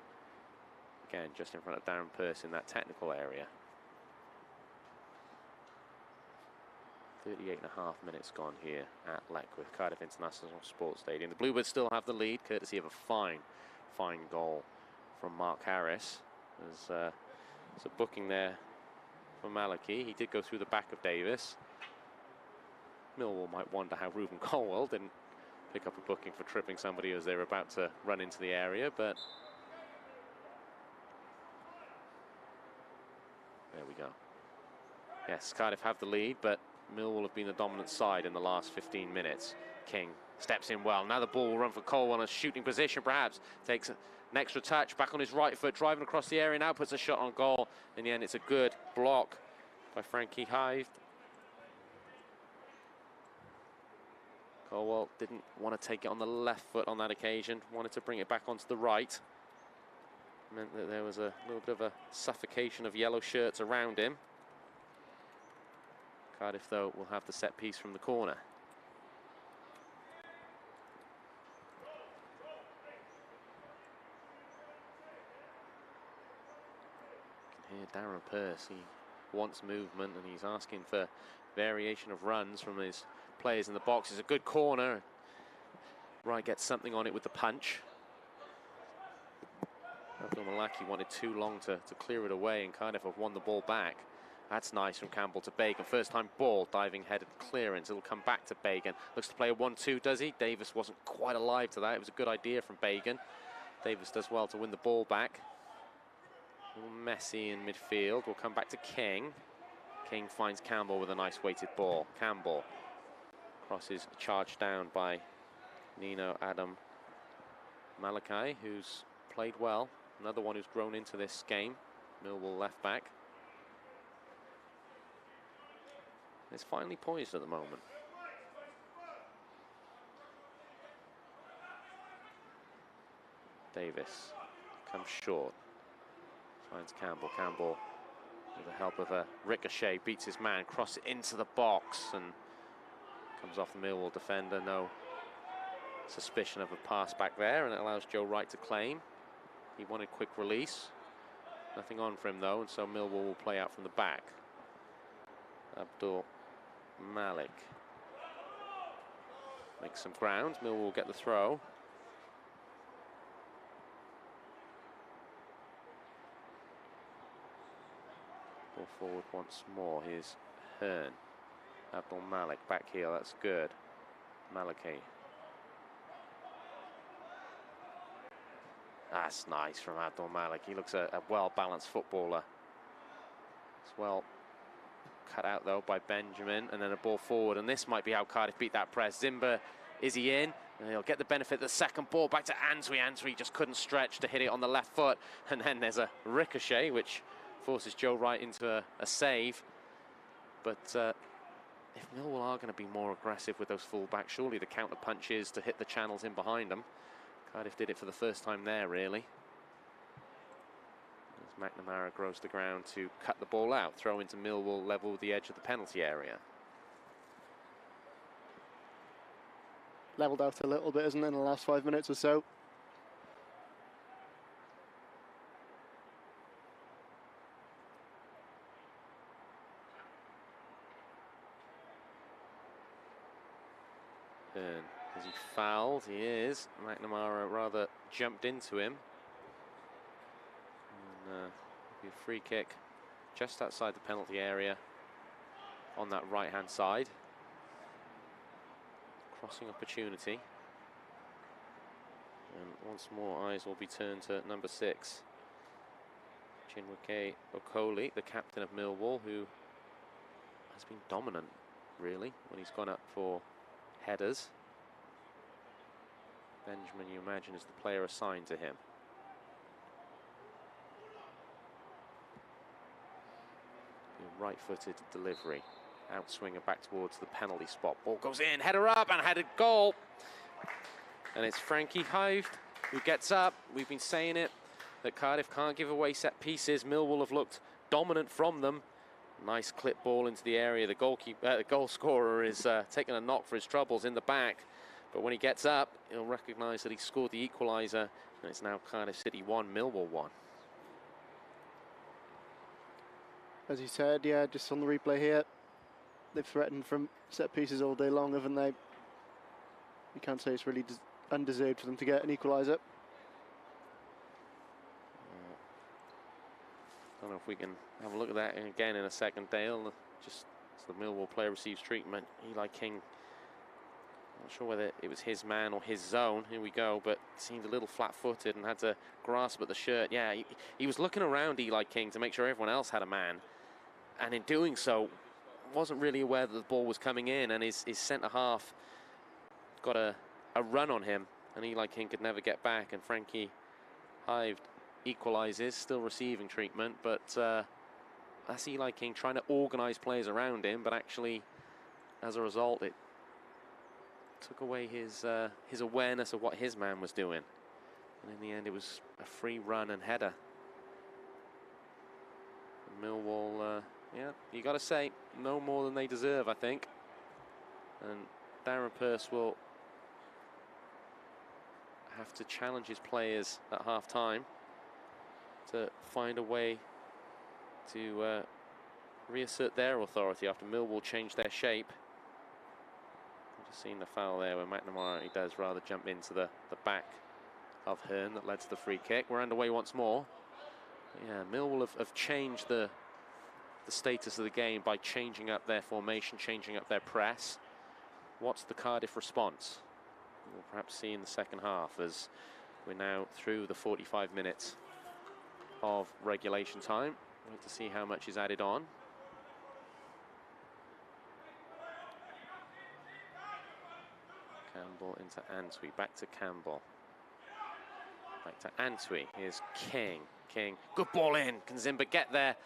Again, just in front of Darren Pearce in that technical area. 38.5 minutes gone here at Leckwith, Cardiff International Sports Stadium. The Bluebirds still have the lead, courtesy of a fine goal from Mark Harris. There's a booking there for Malachy. He did go through the back of Davis. Millwall might wonder how Reuben Colwell didn't pick up a booking for tripping somebody as they were about to run into the area, but there we go. Yes, Cardiff have the lead, but Millwall have been the dominant side in the last 15 minutes. King steps in well. Now the ball will run for Colwell, a shooting position perhaps. Takes an extra touch, back on his right foot, driving across the area, now puts a shot on goal. In the end, it's a good block by Frankie Hyde. Colwell didn't want to take it on the left foot on that occasion, wanted to bring it back onto the right. Meant that there was a little bit of a suffocation of yellow shirts around him. Cardiff, though, will have the set piece from the corner. You can hear Darren Pearce. He wants movement and he's asking for variation of runs from his players in the box. It's a good corner. Wright gets something on it with the punch. Abdul Malaki wanted too long to clear it away, and Cardiff have won the ball back. That's nice from Campbell to Bacon. First time ball, diving headed clearance. It'll come back to Bacon. Looks to play a 1-2, does he? Davis wasn't quite alive to that. It was a good idea from Bacon. Davis does well to win the ball back. A little messy in midfield. We'll come back to King. King finds Campbell with a nice weighted ball. Campbell crosses, charged down by Nino Adam Malachi, who's played well. Another one who's grown into this game. Millwall left back. It's finally poised at the moment. Davis comes short. Finds Campbell. Campbell, with the help of a ricochet, beats his man, crosses it into the box and comes off the Millwall defender. No suspicion of a pass back there, and it allows Joe Wright to claim. He wanted quick release. Nothing on for him, though, and so Millwall will play out from the back. Abdul Malik makes some ground. Millwall will get the throw. Ball forward once more. Here's Hearn. Abdul Malik back heel. That's good. Malaki. That's nice from Abdul Malik. He looks a well-balanced footballer. It's well cut out, though, by Benjamin, and then a ball forward, and this might be how Cardiff beat that press. Zimba, is he in? And he'll get the benefit of the second ball. Back to Antwi. Antwi just couldn't stretch to hit it on the left foot, and then there's a ricochet, which forces Joe Wright into a save. But if Millwall are going to be more aggressive with those full-backs, surely the counter-punch is to hit the channels in behind them. Cardiff did it for the first time there, really. As McNamara grows the ground to cut the ball out, throw into Millwall, level with the edge of the penalty area. Levelled out a little bit, isn't it, in the last 5 minutes or so? Is he fouled? He is. McNamara rather jumped into him. And be a free kick just outside the penalty area on that right-hand side. Crossing opportunity. And once more, eyes will be turned to number 6. Chinwike Okoli, the captain of Millwall, who has been dominant, really, when he's gone up for headers. Benjamin, you imagine, is the player assigned to him. Right-footed delivery. Outswinger back towards the penalty spot. Ball goes in, header up and headed goal. And it's Frankie Hived who gets up. We've been saying it, that Cardiff can't give away set pieces. Millwall have looked dominant from them. Nice clip ball into the area. The goal scorer is taking a knock for his troubles in the back. But when he gets up, he'll recognise that he scored the equaliser. And it's now Cardiff City 1, Millwall 1. As you said, yeah, just on the replay here, they've threatened from set pieces all day long, haven't they? You can't say it's really undeserved for them to get an equaliser. I don't know if we can have a look at that again in a second, Dale. Just as the Millwall player receives treatment, Eli King, not sure whether it was his man or his zone. Here we go, but seemed a little flat-footed and had to grasp at the shirt. Yeah, he was looking around Eli King to make sure everyone else had a man, and in doing so, wasn't really aware that the ball was coming in, and his centre-half got a run on him, and Eli King could never get back, and Frankie Hived equalises, still receiving treatment, but that's Eli King trying to organise players around him, but actually, as a result, it took away his awareness of what his man was doing. And in the end, it was a free run and header. Millwall, yeah, you got to say, no more than they deserve, I think. And Darren Pearce will have to challenge his players at half-time to find a way to reassert their authority after Millwall changed their shape. I've just seen the foul there where McNamara, he does rather jump into the back of Hearn that led to the free kick. We're underway once more. Yeah, Millwall have changed the status of the game by changing up their formation, changing up their press. What's the Cardiff response? We'll perhaps see in the second half, as we're now through the 45 minutes of regulation time. We'll have to see how much is added on. Campbell into Antwi, back to Campbell. Back to Antwi, here's King. King, good ball in, can Zimba get there?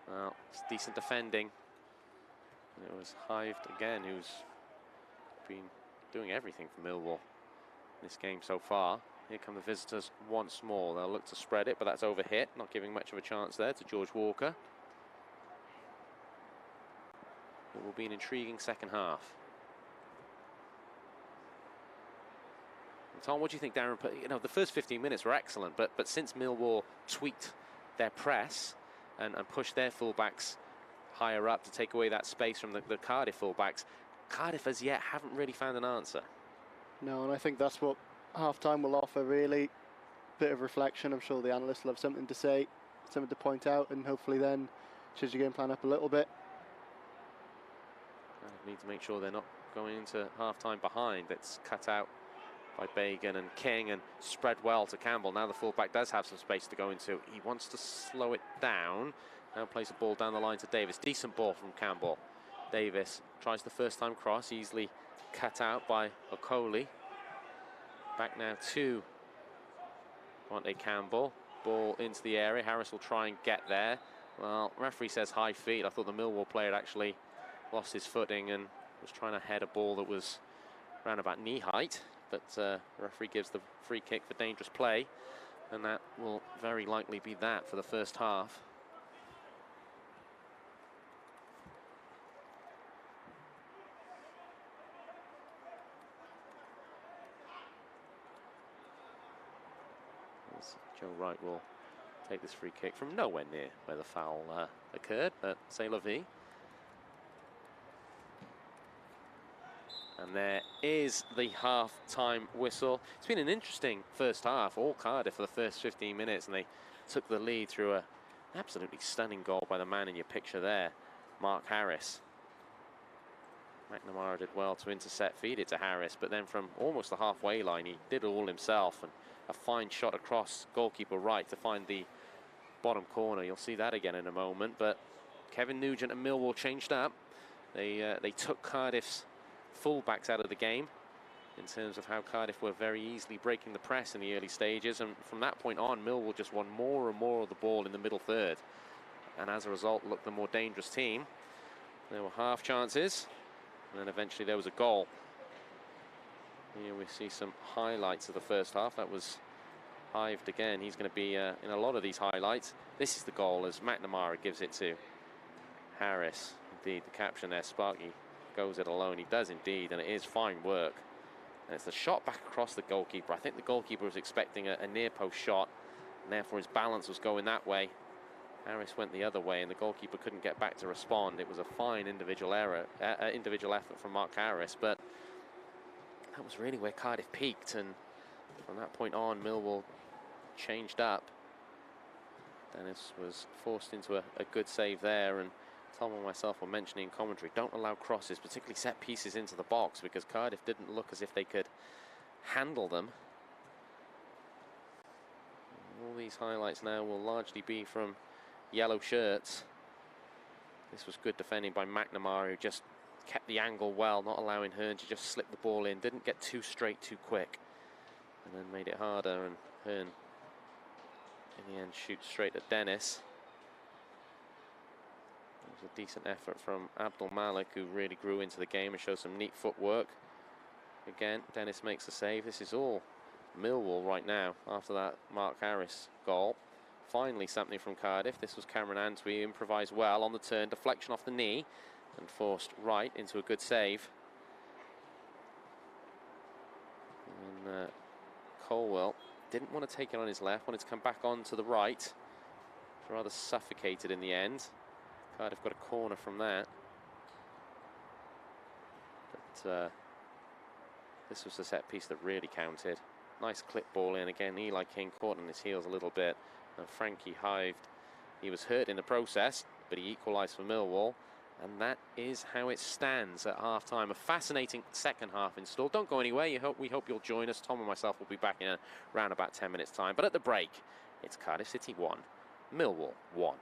Well, it's decent defending. And it was Hived again, who's been doing everything for Millwall in this game so far. Here come the visitors once more. They'll look to spread it, but that's overhit, not giving much of a chance there to George Walker. It will be an intriguing second half. And Tom, what do you think, Darren? You know, the first 15 minutes were excellent, but since Millwall tweaked their press and pushed their fullbacks higher up to take away that space from the Cardiff fullbacks, Cardiff as yet haven't really found an answer. No, and I think that's what half-time will offer, really. Bit of reflection. I'm sure the analysts will have something to say, something to point out, and hopefully then change the game plan up a little bit. I need to make sure they're not going into half-time behind. It's cut out by Bagan and King and spread well to Campbell. Now the fullback does have some space to go into. He wants to slow it down. Now plays a ball down the line to Davis. Decent ball from Campbell. Davis tries the first-time cross, easily cut out by Okoli. Back now to Monte Campbell. Ball into the area. Harris will try and get there. Well, referee says high feet. I thought the Millwall player had actually lost his footing and was trying to head a ball that was around about knee height. But the referee gives the free kick for dangerous play. And that will very likely be that for the first half. Joe Wright will take this free kick from nowhere near where the foul occurred, but c'est la vie. And there is the half-time whistle. It's been an interesting first half. All Cardiff for the first 15 minutes, and they took the lead through an absolutely stunning goal by the man in your picture there, Mark Harris. McNamara did well to intercept, feed it to Harris, but then from almost the halfway line, he did it all himself, and a fine shot across goalkeeper right to find the bottom corner. You'll see that again in a moment, but Kevin Nugent and Millwall changed up. They took Cardiff's fullbacks out of the game in terms of how Cardiff were very easily breaking the press in the early stages, and from that point on, Millwall just won more and more of the ball in the middle third, and as a result looked the more dangerous team. There were half chances, and then eventually there was a goal. Here we see some highlights of the first half. That was hived again. He's going to be in a lot of these highlights. This is the goal as McNamara gives it to Harris. Indeed, the caption there, Sparky goes it alone. He does indeed, and it is fine work. And it's the shot back across the goalkeeper. I think the goalkeeper was expecting a near post shot, and therefore his balance was going that way. Harris went the other way, and the goalkeeper couldn't get back to respond. It was a fine individual effort from Mark Harris, but that was really where Cardiff peaked, and from that point on, Millwall changed up. Dennis was forced into a good save there, and Tom and myself were mentioning in commentary, don't allow crosses, particularly set pieces, into the box, because Cardiff didn't look as if they could handle them. All these highlights now will largely be from yellow shirts. This was good defending by McNamara, who just kept the angle well, not allowing Hearn to just slip the ball in, didn't get too straight too quick, and then made it harder, and Hearn in the end shoots straight at Dennis. It was a decent effort from Abdul Malik, who really grew into the game and showed some neat footwork. Again, Dennis makes the save. This is all Millwall right now after that Mark Harris goal. Finally something from Cardiff. This was Cameron Antwi, improvised well on the turn, deflection off the knee, and forced right into a good save. And Colwell didn't want to take it on his left, wanted to come back on to the right. Rather suffocated in the end. Cardiff got a corner from that. But this was the set piece that really counted. Nice clip ball in again. Eli King caught on his heels a little bit, and Frankie hived. He was hurt in the process, but he equalised for Millwall. And that is how it stands at half-time. A fascinating second half in store. Don't go anywhere. We hope you'll join us. Tom and myself will be back in around about 10 minutes' time. But at the break, it's Cardiff City 1, Millwall 1.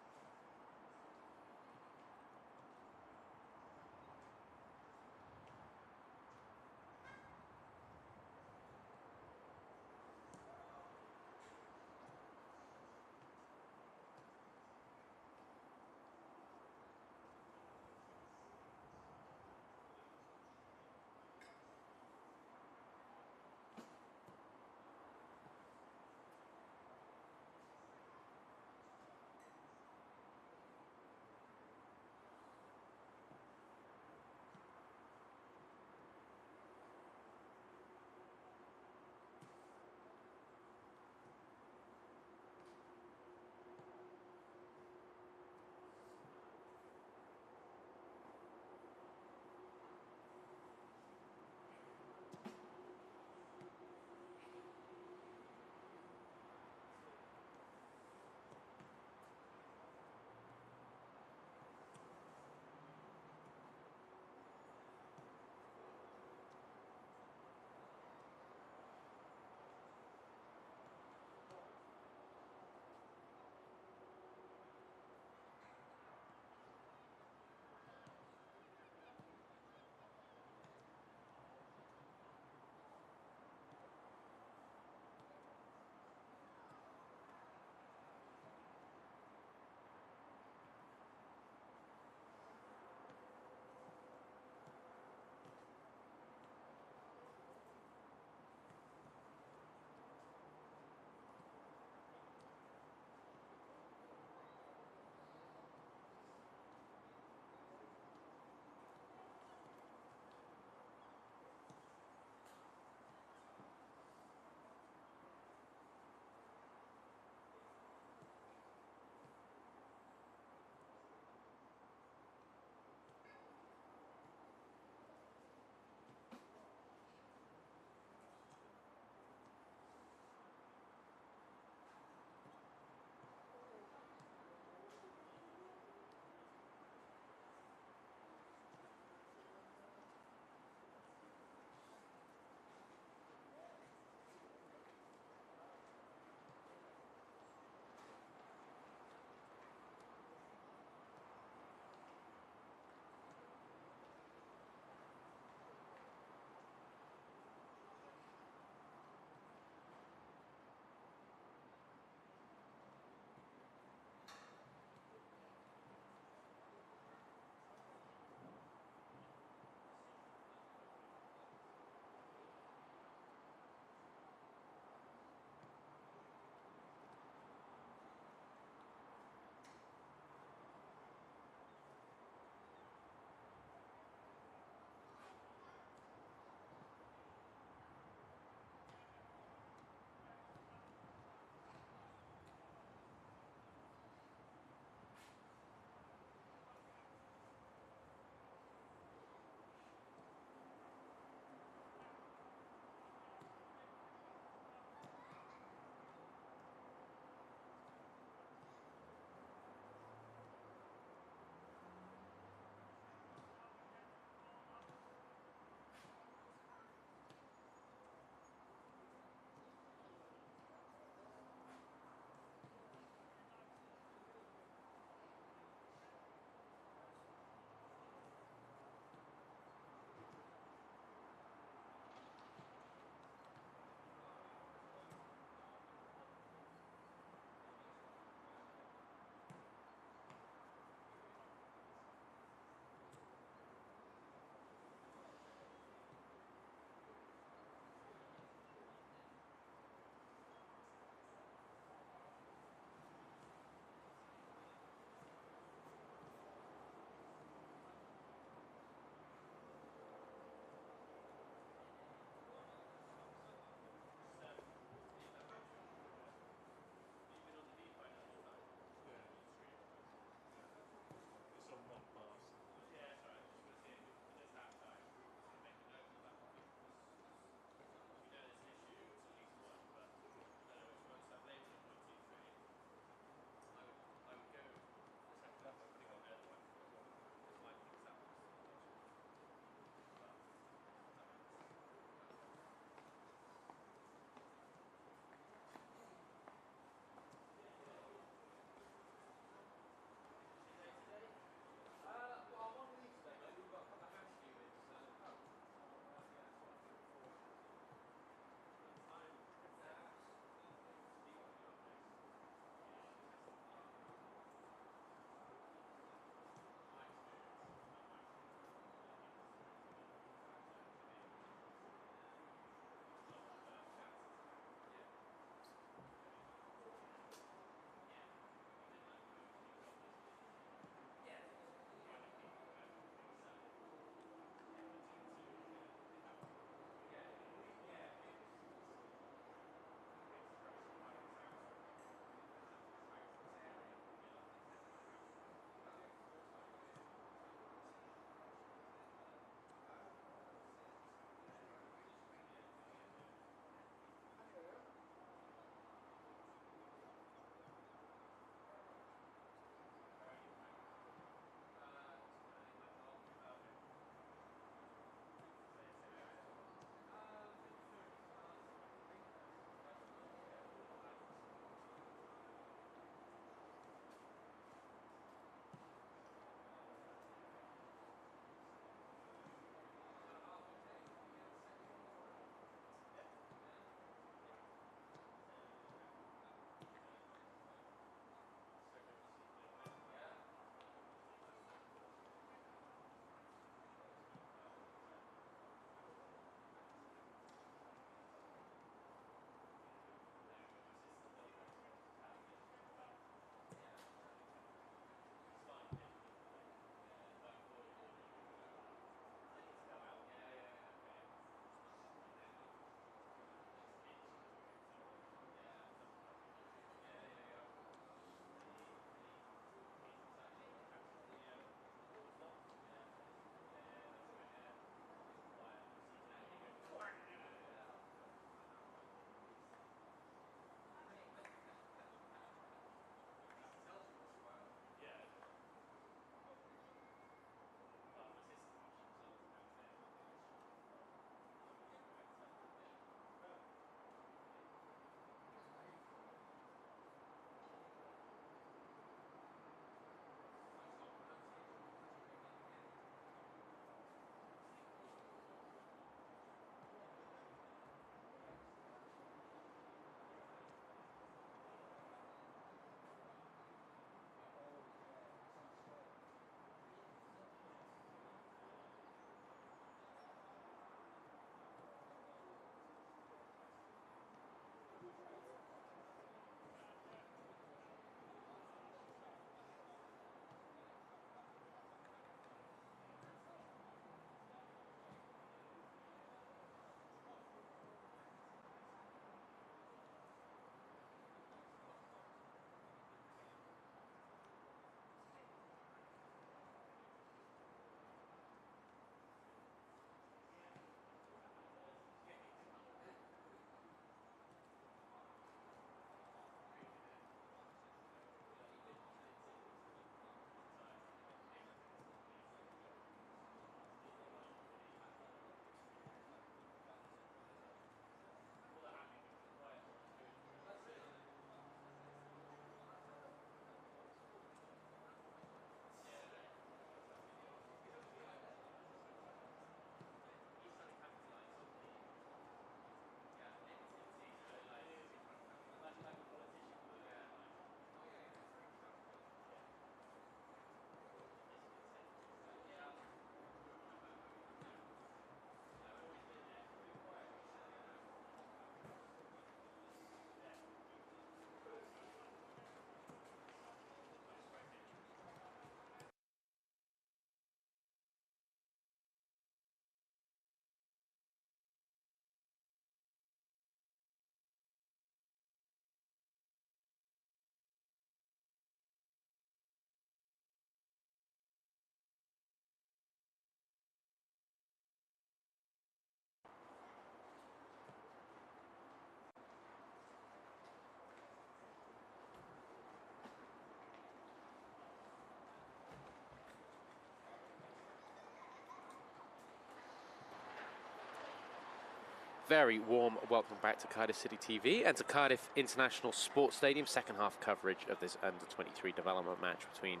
very warm welcome back to Cardiff City TV and to Cardiff International Sports Stadium. Second half coverage of this under-23 development match between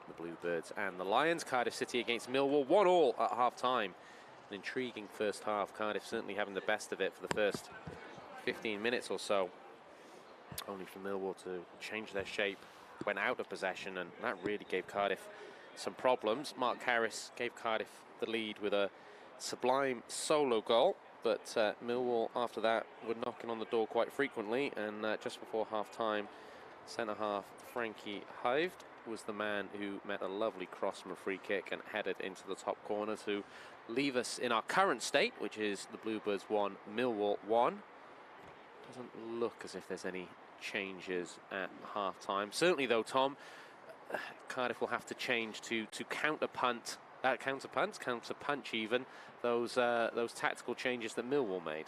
the Bluebirds and the Lions. Cardiff City against Millwall, 1-1 at half-time. An intriguing first half. Cardiff certainly having the best of it for the first 15 minutes or so. Only for Millwall to change their shape, went out of possession, and that really gave Cardiff some problems. Mark Harris gave Cardiff the lead with a sublime solo goal, but Millwall after that were knocking on the door quite frequently, and just before half-time, centre-half Frankie Hived was the man who met a lovely cross from a free kick and headed into the top corner to leave us in our current state, which is the Bluebirds 1, Millwall 1. Doesn't look as if there's any changes at half-time. Certainly, though, Tom, Cardiff will have to change to counter-punch even those tactical changes that Millwall made.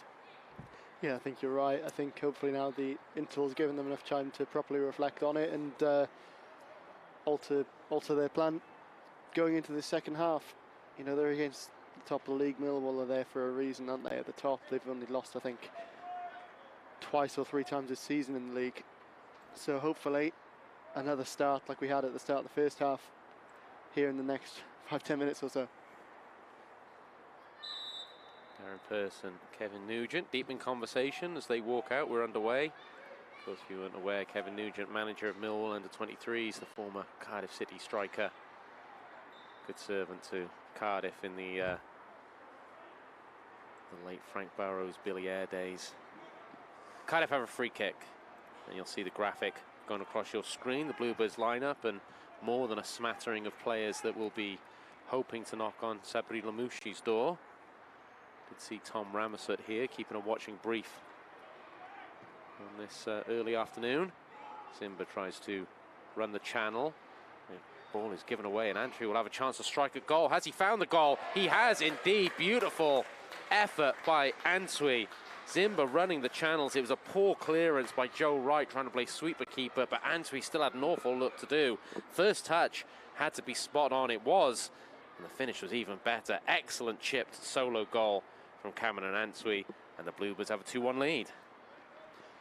Yeah, I think you're right. I think hopefully now the interval's given them enough time to properly reflect on it and alter their plan going into the second half. You know, they're against the top of the league. Millwall are there for a reason, aren't they? At the top, they've only lost, I think, twice or three times this season in the league. So hopefully another start like we had at the start of the first half here in the next 5-10 minutes or so. Darren Pearson, Kevin Nugent, deep in conversation as they walk out. We're underway. Of course, if you weren't aware, Kevin Nugent, manager of Millwall under-23s, the former Cardiff City striker. Good servant to Cardiff in the late Frank Burrows, Billy Eyre days. Cardiff have a free kick, and you'll see the graphic going across your screen. The Bluebirds line up, and more than a smattering of players that will be hoping to knock on Sabri Lamouchi's door. Did see Tom Ramosut here, keeping a watching brief on this early afternoon. Zimba tries to run the channel. The ball is given away, and Antwi will have a chance to strike a goal. Has he found the goal? He has indeed. Beautiful effort by Antwi. Zimba running the channels. It was a poor clearance by Joe Wright trying to play sweeper keeper, but Antwi still had an awful look to do. First touch had to be spot on. It was, and the finish was even better. Excellent chipped solo goal from Cameron Antwi, and the Bluebirds have a 2-1 lead.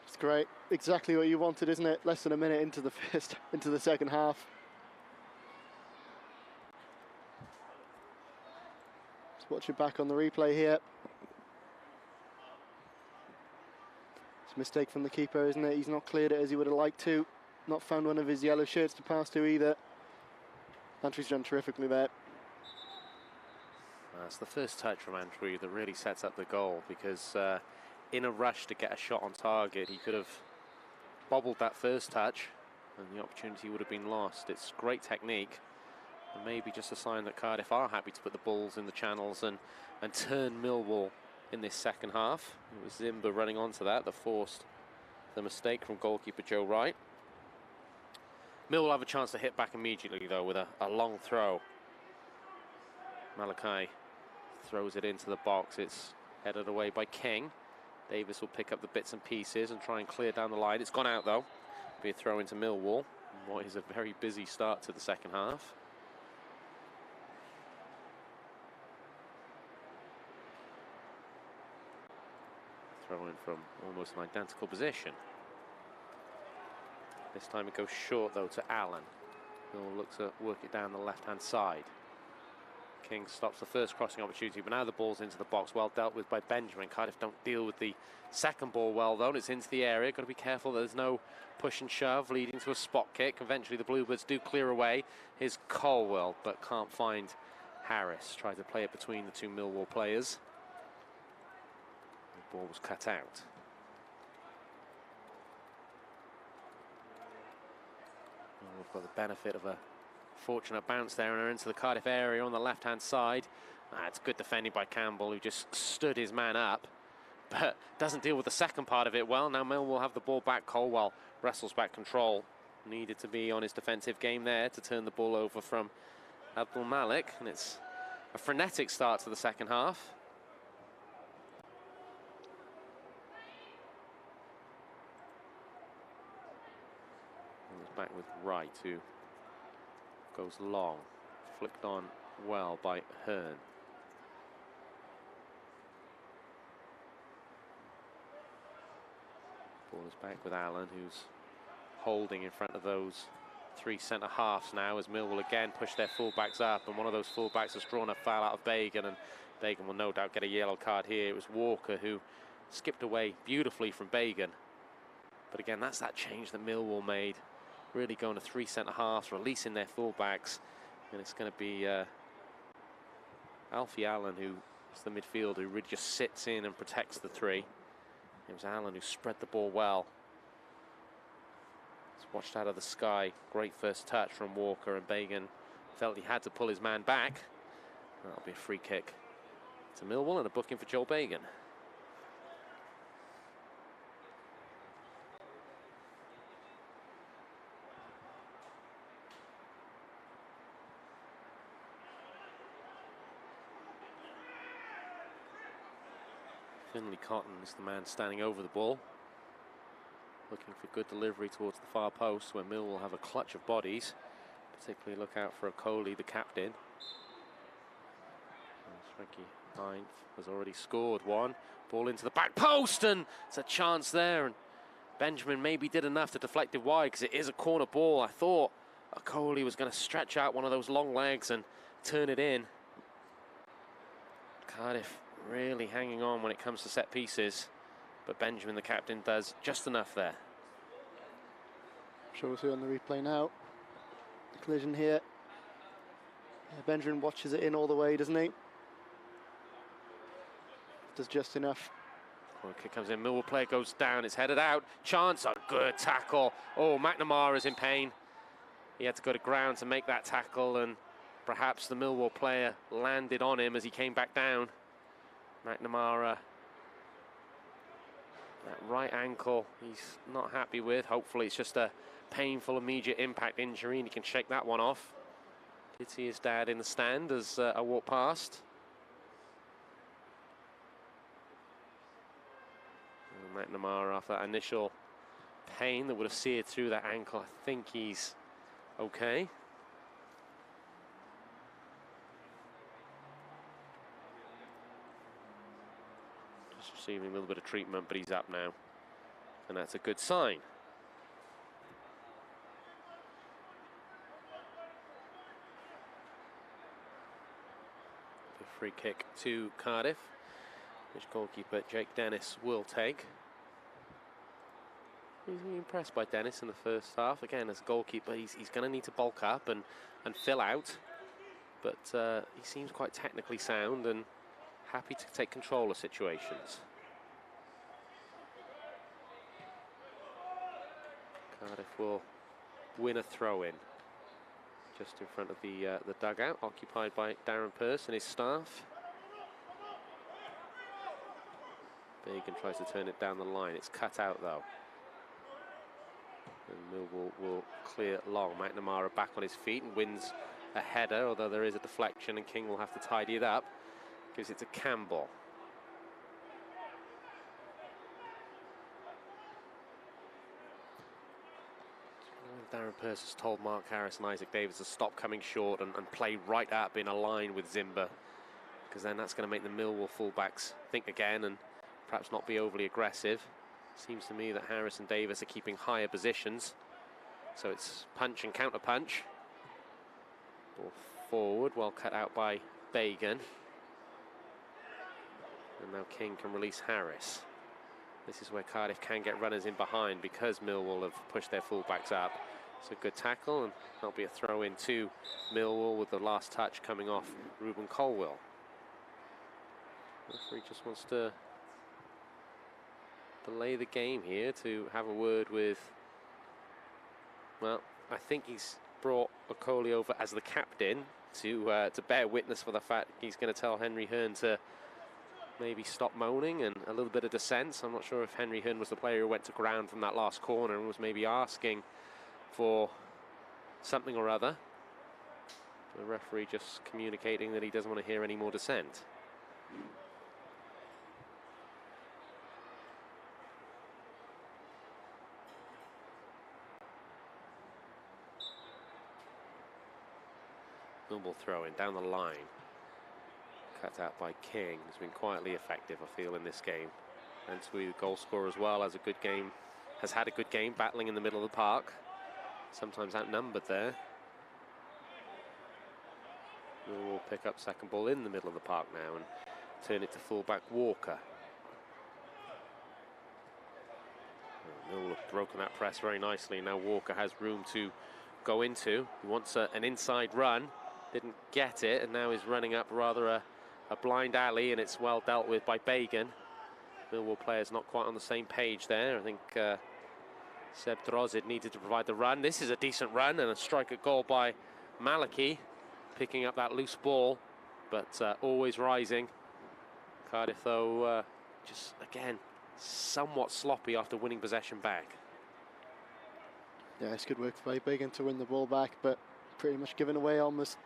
It's great. Exactly what you wanted, isn't it? Less than a minute into the second half. Let's watch it back on the replay here. It's a mistake from the keeper, isn't it? He's not cleared it as he would have liked to. Not found one of his yellow shirts to pass to either. Antwi's done terrifically there. That's the first touch from Antwi that really sets up the goal, because in a rush to get a shot on target, he could have bobbled that first touch and the opportunity would have been lost. It's great technique, and maybe just a sign that Cardiff are happy to put the balls in the channels and turn Millwall in this second half. It was Zimba running onto that forced the mistake from goalkeeper Joe Wright. Millwall have a chance to hit back immediately, though, with a long throw. Malachi throws it into the box. It's headed away by King. Davis will pick up the bits and pieces and try and clear down the line. It's gone out, though. Be a throw into Millwall. What is a very busy start to the second half. Throw in from almost an identical position. This time it goes short, though, to Allen. He'll look to work it down the left-hand side. King stops the first crossing opportunity, but now the ball's into the box. Well dealt with by Benjamin. Cardiff don't deal with the second ball well, though. It's into the area. Got to be careful that there's no push and shove leading to a spot kick. Eventually the Bluebirds do clear away. Here's Colwell, but can't find Harris. Tried to play it between the two Millwall players. The ball was cut out. Well, we've got the benefit of a fortunate bounce there, and are into the Cardiff area on the left-hand side. It's good defending by Campbell, who just stood his man up, but doesn't deal with the second part of it well. Now Millwall will have the ball back. Colwell wrestles back control. Needed to be on his defensive game there to turn the ball over from Abdul Malik, and it's a frenetic start to the second half. And it's back with Wright, who goes long, flicked on well by Hearn. Ball is back with Allen, who's holding in front of those three centre-halves now, as Millwall again push their full-backs up, and one of those full-backs has drawn a foul out of Bagan, and Bagan will no doubt get a yellow card here. It was Walker who skipped away beautifully from Bagan. But again, that's that change that Millwall made, really going to three centre-halves, releasing their full-backs, and it's going to be Alfie Allen, who is the midfielder, who really just sits in and protects the three. It was Allen who spread the ball well. It's watched out of the sky. Great first touch from Walker, and Bagan felt he had to pull his man back. That'll be a free kick to Millwall and a booking for Joel Bagan. Finley Cotton is the man standing over the ball, looking for good delivery towards the far post, where Millwall have a clutch of bodies. Particularly look out for Okoli, the captain. Frankie Hine has already scored one. Ball into the back post, and it's a chance there. And Benjamin maybe did enough to deflect it wide, because it is a corner ball. I thought Okoli was going to stretch out one of those long legs and turn it in. Cardiff really hanging on when it comes to set pieces, but Benjamin, the captain, does just enough there. I'm sure we'll see on the replay now. Collision here. Yeah, Benjamin watches it in all the way, doesn't he? Does just enough. Well, kick comes in, Millwall player goes down, it's headed out. Chance, a good tackle. Oh, McNamara is in pain. He had to go to ground to make that tackle, and perhaps the Millwall player landed on him as he came back down. McNamara, that right ankle, he's not happy with. Hopefully it's just a painful immediate impact injury and he can shake that one off. Did see his dad in the stand as I walked past. And McNamara, after that initial pain that would have seared through that ankle, I think he's okay. Receiving a little bit of treatment, but he's up now, and that's a good sign. A free kick to Cardiff, which goalkeeper Jake Dennis will take. He's impressed by Dennis in the first half. Again, as a goalkeeper, he's going to need to bulk up and fill out, but he seems quite technically sound and happy to take control of situations. Cardiff will win a throw-in just in front of the dugout, occupied by Darren Pearce and his staff. Bagan tries to turn it down the line. It's cut out though. And Millwall will clear long. McNamara back on his feet and wins a header, although there is a deflection and King will have to tidy it up. Gives it to Campbell. Darren Pearce has told Mark Harris and Isaac Davis to stop coming short and play right up in a line with Zimba, because then that's going to make the Millwall fullbacks think again and perhaps not be overly aggressive. Seems to me that Harris and Davis are keeping higher positions, so it's punch and counter punch. Ball forward, well cut out by Bagan. And now King can release Harris. This is where Cardiff can get runners in behind because Millwall have pushed their fullbacks up. It's a good tackle, and that'll be a throw in to Millwall with the last touch coming off Ruben Colwill. The referee just wants to delay the game here to have a word with, well, I think he's brought Okoli over as the captain to bear witness for the fact he's going to tell Henry Hearn to maybe stop moaning and a little bit of dissent. I'm not sure if Henry Hearn was the player who went to ground from that last corner and was maybe asking for something or other. The referee just communicating that he doesn't want to hear any more dissent. Millwall throw-in down the line. Cut out by King, who's been quietly effective, I feel, in this game. And to be the goal scorer as well, has a good game has had a good game battling in the middle of the park. Sometimes outnumbered there. We'll pick up second ball in the middle of the park now and turn it to fullback Walker. Millwall have broken that press very nicely. Now Walker has room to go into. He wants an inside run. Didn't get it, and now he's running up rather a blind alley, and it's well dealt with by Bagan. Millwall players not quite on the same page there. I think Seb Drozid needed to provide the run. This is a decent run and a strike at goal by Maliki, picking up that loose ball, but always rising. Cardiff, though, just again somewhat sloppy after winning possession back. Yeah, it's good work by Bagan to win the ball back, but pretty much given away almost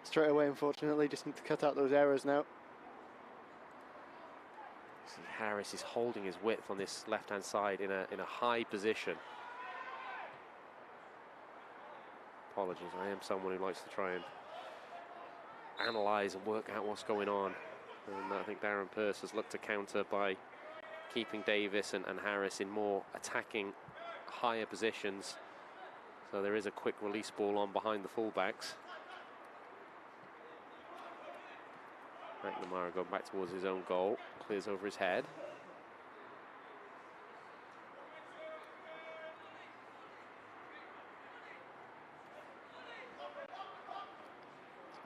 straight away, unfortunately. Just need to cut out those errors now. See, Harris is holding his width on this left-hand side in a high position. Apologies, I am someone who likes to try and analyse and work out what's going on. And I think Darren Pearce has looked to counter by keeping Davis and Harris in more attacking, higher positions. So there is a quick release ball on behind the fullbacks. McNamara going back towards his own goal, clears over his head.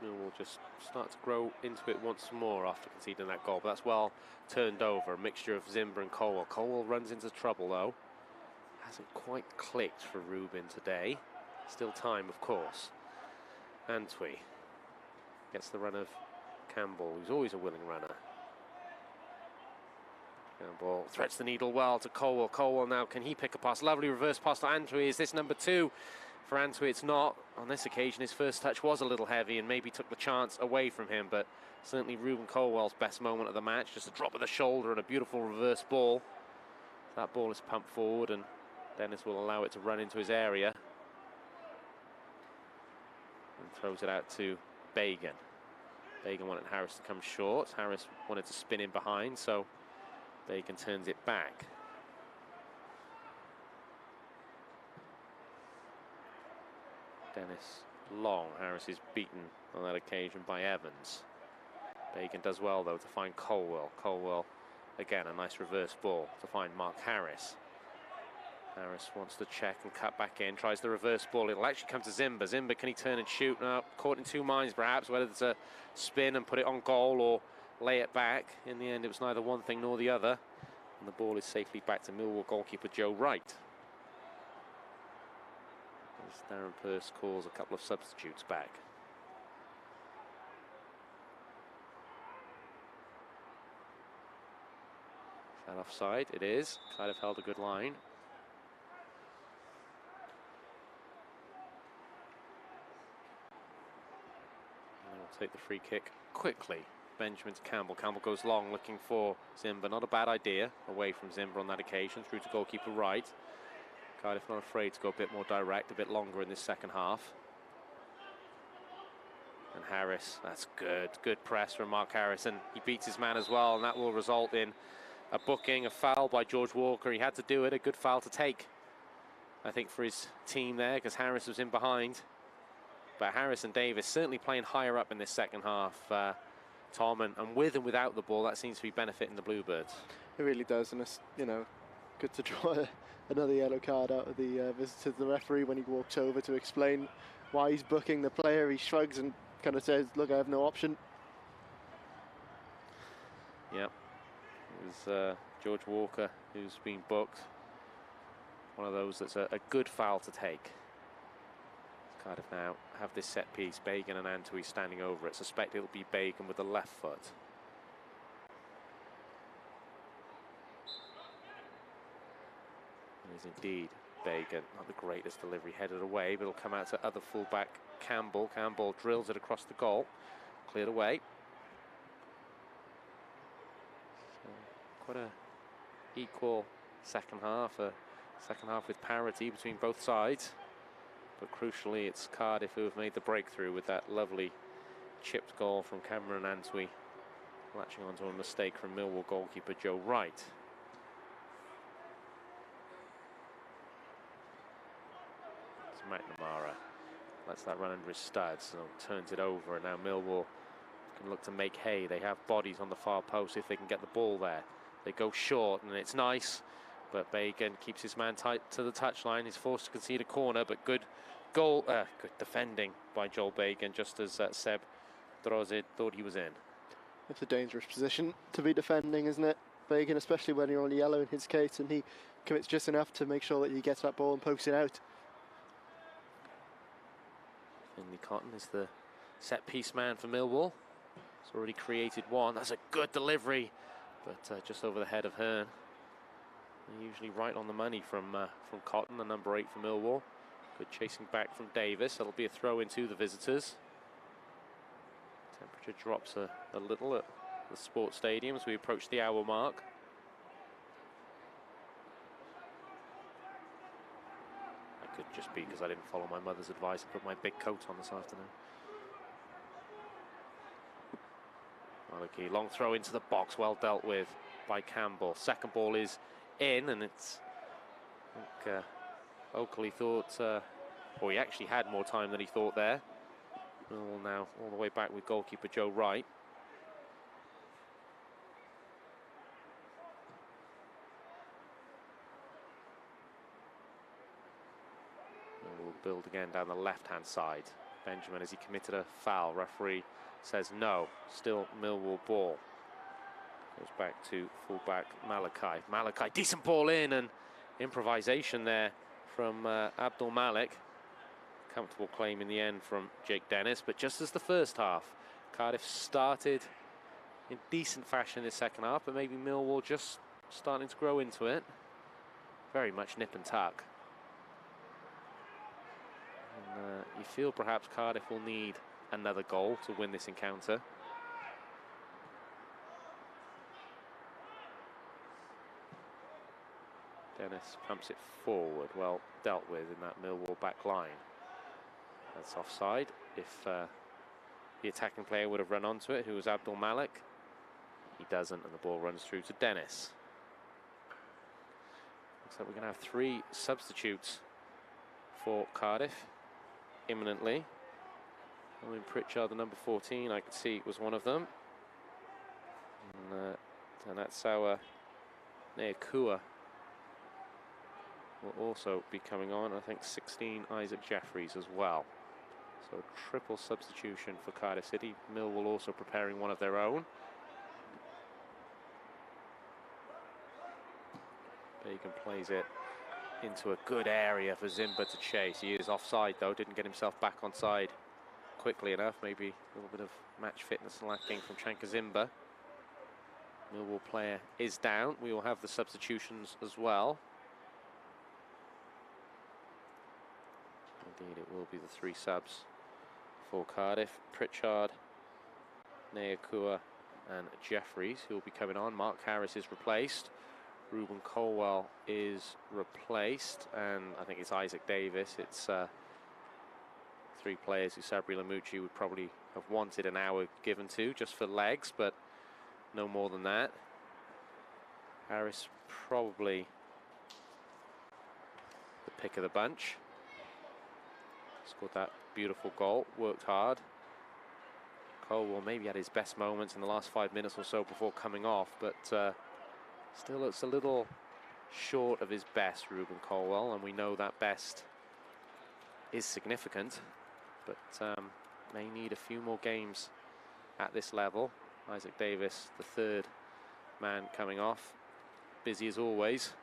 We'll just start to grow into it once more after conceding that goal, but that's well turned over. A mixture of Zimber and Colwell. Colwell runs into trouble though. Hasn't quite clicked for Rubin today. Still time, of course. Antwi gets the run of Campbell, who's always a willing runner. Campbell threads the needle well to Colwell. Colwell now, can he pick a pass? Lovely reverse pass to Antwi. Is this number 2? For Antwi, it's not. On this occasion, his first touch was a little heavy and maybe took the chance away from him, but certainly Ruben Colwell's best moment of the match. Just a drop of the shoulder and a beautiful reverse ball. That ball is pumped forward and Dennis will allow it to run into his area. And throws it out to Bagan. Bagan wanted Harris to come short. Harris wanted to spin in behind, so Bagan turns it back. Dennis long. Harris is beaten on that occasion by Evans. Bagan does well though to find Colwell. Colwell again, a nice reverse ball to find Mark Harris. Harris wants to check and cut back in, tries the reverse ball. It'll actually come to Zimber. Zimber, can he turn and shoot? Now caught in two minds perhaps, whether to spin and put it on goal or lay it back. In the end it was neither one thing nor the other, and the ball is safely back to Millwall goalkeeper Joe Wright. As Darren Pearce calls a couple of substitutes back. Is that offside? It is. Cardiff held a good line. And they'll take the free kick quickly. Benjamin to Campbell. Campbell goes long looking for Zimber. Not a bad idea. Away from Zimber on that occasion. Through to goalkeeper Wright. Cardiff not afraid to go a bit more direct, a bit longer in this second half. And Harris, that's good. Good press from Mark Harris, and he beats his man as well, and that will result in a booking, a foul by George Walker. He had to do it, a good foul to take, I think, for his team there, because Harris was in behind. But Harris and Davis certainly playing higher up in this second half, Tom, and with and without the ball, that seems to be benefiting the Bluebirds. It really does, and it's, you know, good to draw another yellow card out of the visit to the referee when he walks over to explain why he's booking the player. He shrugs and kind of says, look, I have no option. Yep. It was George Walker who's been booked. One of those that's a good foul to take. Cardiff now have this set piece. Bagan and Antwi standing over it. Suspect it'll be Bagan with the left foot. It is indeed Bagan. Not the greatest delivery, headed away, but it'll come out to other fullback Campbell. Campbell drills it across the goal. Cleared away. So quite a equal second half. A second half with parity between both sides. But crucially, it's Cardiff who have made the breakthrough with that lovely chipped goal from Cameron Antwi, latching onto a mistake from Millwall goalkeeper Joe Wright. McNamara. Lets that run under his studs, so turns it over, and now Millwall can look to make hay. They have bodies on the far post if they can get the ball there. They go short, and it's nice, but Bagan keeps his man tight to the touchline. He's forced to concede a corner, but good goal, good defending by Joel Bagan, just as Seb Drozid thought he was in. It's a dangerous position to be defending, isn't it? Bagan, especially when you're on yellow in his case, and he commits just enough to make sure that he gets that ball and pokes it out. Finley Cotton is the set-piece man for Millwall. He's already created one. That's a good delivery, but just over the head of Hearn. They're usually right on the money from Cotton, the number 8 for Millwall. Good chasing back from Davis. That'll be a throw into the visitors. Temperature drops a little at the sports stadium as we approach the hour mark. That could just be because I didn't follow my mother's advice and put my big coat on this afternoon. Maliki, long throw into the box, well dealt with by Campbell. Second ball is in, and it's, I think, Oakley thought, or he actually had more time than he thought there. Millwall now all the way back with goalkeeper Joe Wright. Millwall build again down the left-hand side. Benjamin, as he committed a foul, referee says no. Still Millwall ball. Goes back to fullback Malachi. Malachi, decent ball in, and improvisation there from Abdul Malik. Comfortable claim in the end from Jake Dennis, but just as the first half, Cardiff started in decent fashion in the second half, but maybe Millwall just starting to grow into it. Very much nip and tuck. And, you feel perhaps Cardiff will need another goal to win this encounter. Dennis pumps it forward, well dealt with in that Millwall back line. That's offside. If the attacking player would have run onto it, who was Abdul Malik, he doesn't, and the ball runs through to Dennis. Looks like we're going to have 3 substitutes for Cardiff imminently. Owen Pritchard, the number 14, I could see was one of them. And Tanatsawa Neakua will also be coming on. I think 16, Isaac Jeffries as well. So triple substitution for Cardiff City. Millwall also preparing one of their own. Bagan plays it into a good area for Zimba to chase. He is offside though, didn't get himself back on side quickly enough. Maybe a little bit of match fitness lacking from Chanka Zimba. Millwall player is down. We will have the substitutions as well. Indeed, it will be the 3 subs for Cardiff. Pritchard, Neakua and Jeffries, who will be coming on. Mark Harris is replaced. Ruben Colwell is replaced. And I think it's Isaac Davis. It's 3 players who Sabri Lamucci would probably have wanted an hour given to just for legs, but no more than that. Harris probably the pick of the bunch. Scored that beautiful goal, worked hard. Colwell maybe had his best moments in the last 5 minutes or so before coming off, but still looks a little short of his best, Ruben Colwell, and we know that best is significant, but may need a few more games at this level. Isaac Davis, the 3rd man coming off, busy as always,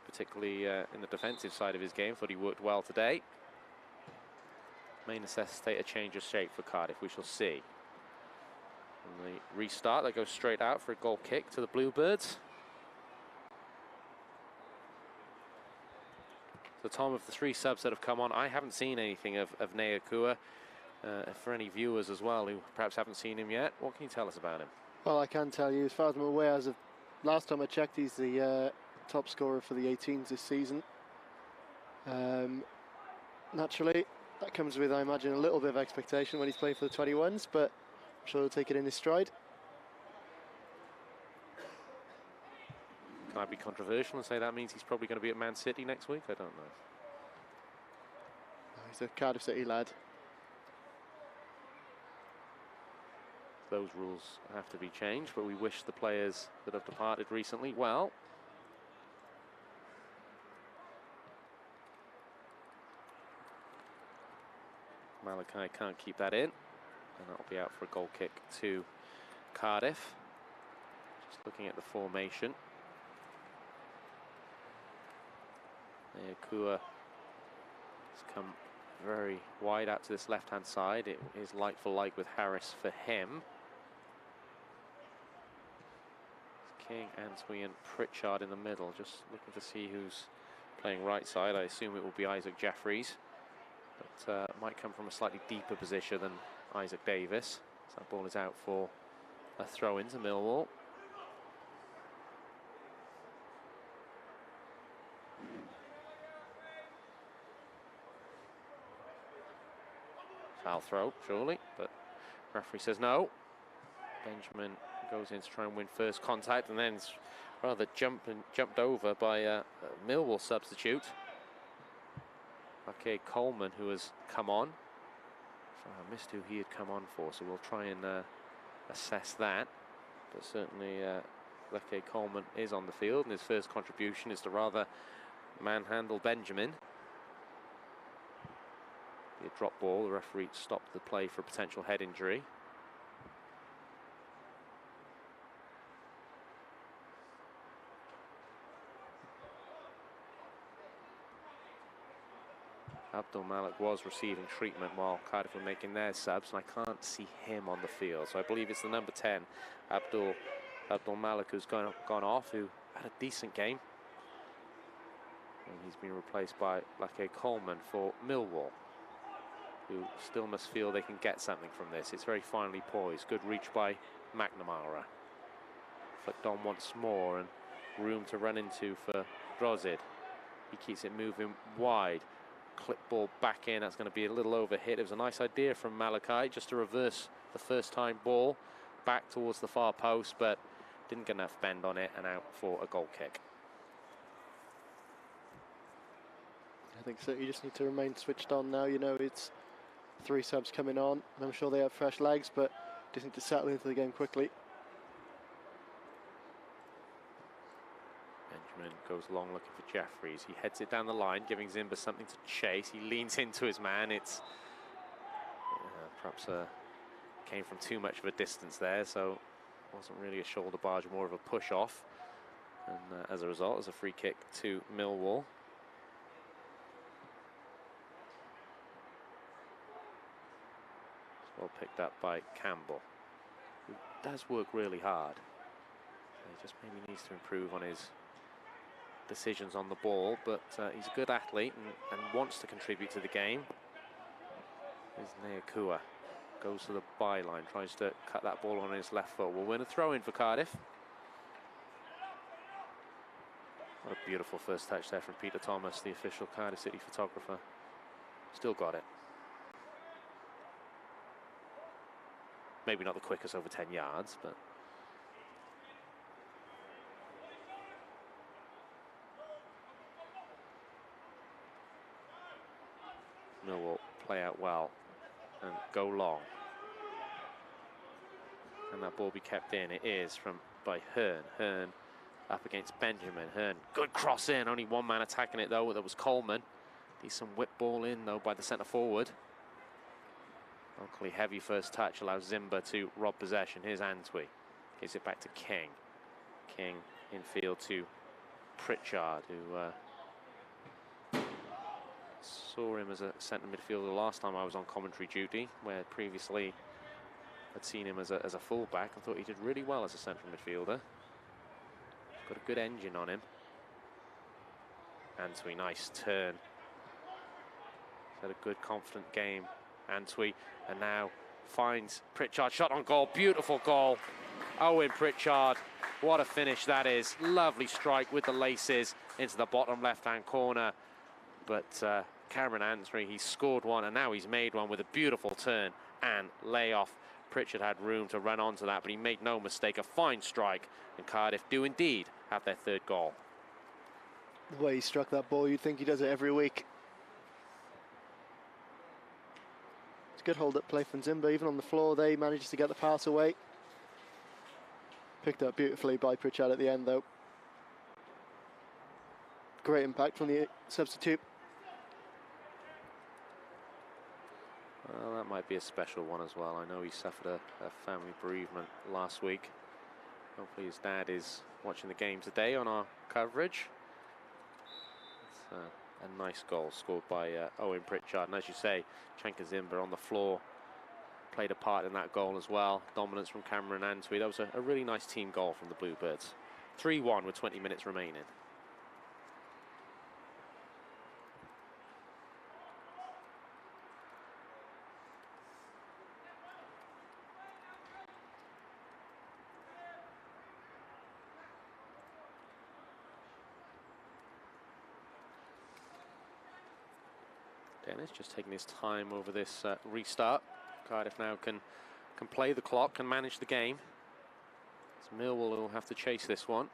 particularly in the defensive side of his game. Thought he worked well today. May necessitate a change of shape for Cardiff, we shall see. And the restart, they go straight out for a goal kick to the Bluebirds. So Tom, of the 3 subs that have come on, I haven't seen anything of Neakua. For any viewers as well who perhaps haven't seen him yet, what can you tell us about him? Well, I can tell you, as far as I'm aware, as of last time I checked, he's the top scorer for the 18s this season. Naturally, that comes with, I imagine, a little bit of expectation when he's playing for the 21s, but I'm sure he'll take it in his stride. Can I be controversial and say that means he's probably going to be at Man City next week? I don't know. He's a Cardiff City lad. Those rules have to be changed, but we wish the players that have departed recently well. Malachi can't keep that in, and that'll be out for a goal kick to Cardiff. Just looking at the formation. Kua has come very wide out to this left-hand side. It is like for like with Harris for him. King, Antwi and Pritchard in the middle. Just looking to see who's playing right side. I assume it will be Isaac Jeffries, but might come from a slightly deeper position than Isaac Davis. So that ball is out for a throw-in to Millwall. Foul throw, surely, but referee says no. Benjamin goes in to try and win first contact, and then it's rather jumped over by a Millwall substitute. Okay, Coleman, who has come on. So I missed who he had come on for, so we'll try and assess that. But certainly, Leke Coleman is on the field, and his first contribution is to rather manhandle Benjamin. A drop ball, the referee stopped the play for a potential head injury. Abdul Malik was receiving treatment while Cardiff were making their subs, and I can't see him on the field. So I believe it's the number 10, Abdul Malik, who's gone off, who had a decent game. And he's been replaced by Leke Coleman for Millwall, who still must feel they can get something from this. It's very finely poised. Good reach by McNamara. Flicked on once more, and room to run into for Drozid. He keeps it moving wide. Clip ball back in. That's going to be a little overhit. It was a nice idea from Malachi just to reverse the first time ball back towards the far post, but didn't get enough bend on it, and out for a goal kick. I think so. You just need to remain switched on now. You know, it's 3 subs coming on, and I'm sure they have fresh legs, but just need to settle into the game quickly. Benjamin goes long looking for Jeffries. He heads it down the line, giving Zimba something to chase. He leans into his man. It's perhaps came from too much of a distance there, so wasn't really a shoulder barge, more of a push off. And as a result, it's a free kick to Millwall. Well picked up by Campbell, who does work really hard. He just maybe needs to improve on his decisions on the ball, but he's a good athlete and wants to contribute to the game. Here's Neakua, goes to the byline, tries to cut that ball on his left foot. We'll win a throw-in for Cardiff. What a beautiful first touch there from Peter Thomas, the official Cardiff City photographer. Still got it. Maybe not the quickest over 10 yards, but Millwall play out well and go long. And that ball be kept in. It is by Hearn. Hearn up against Benjamin. Hearn, good cross in. Only one man attacking it though. That was Coleman. Decent whip ball in though by the centre forward. Locally heavy first touch allows Zimba to rob possession. Here's Antwi. Gives it back to King. King infield to Pritchard, who saw him as a centre midfielder last time I was on commentary duty, where previously I'd seen him as a fullback. I thought he did really well as a central midfielder. Got a good engine on him. Antwi, nice turn. He's had a good, confident game. Antwi, and now finds Pritchard, shot on goal, beautiful goal. Owen Pritchard, what a finish that is. Lovely strike with the laces into the bottom left-hand corner. But Cameron Antwi, he scored one, and now he's made one with a beautiful turn and layoff. Pritchard had room to run onto that, but he made no mistake. A fine strike, and Cardiff do indeed have their third goal. The way he struck that ball, you'd think he does it every week. Good hold-up play from Zimba. Even on the floor, they managed to get the pass away. Picked up beautifully by Pritchard at the end, though. Great impact from the substitute. Well, that might be a special one as well. I know he suffered a family bereavement last week. Hopefully his dad is watching the game today on our coverage. It's a nice goal scored by Owen Pritchard. And as you say, Chanka Zimba on the floor played a part in that goal as well. Dominance from Cameron Antwi. That was a really nice team goal from the Bluebirds. 3-1 with 20 minutes remaining. Dennis just taking his time over this restart. Cardiff now can play the clock, can manage the game. As Millwall will have to chase this one.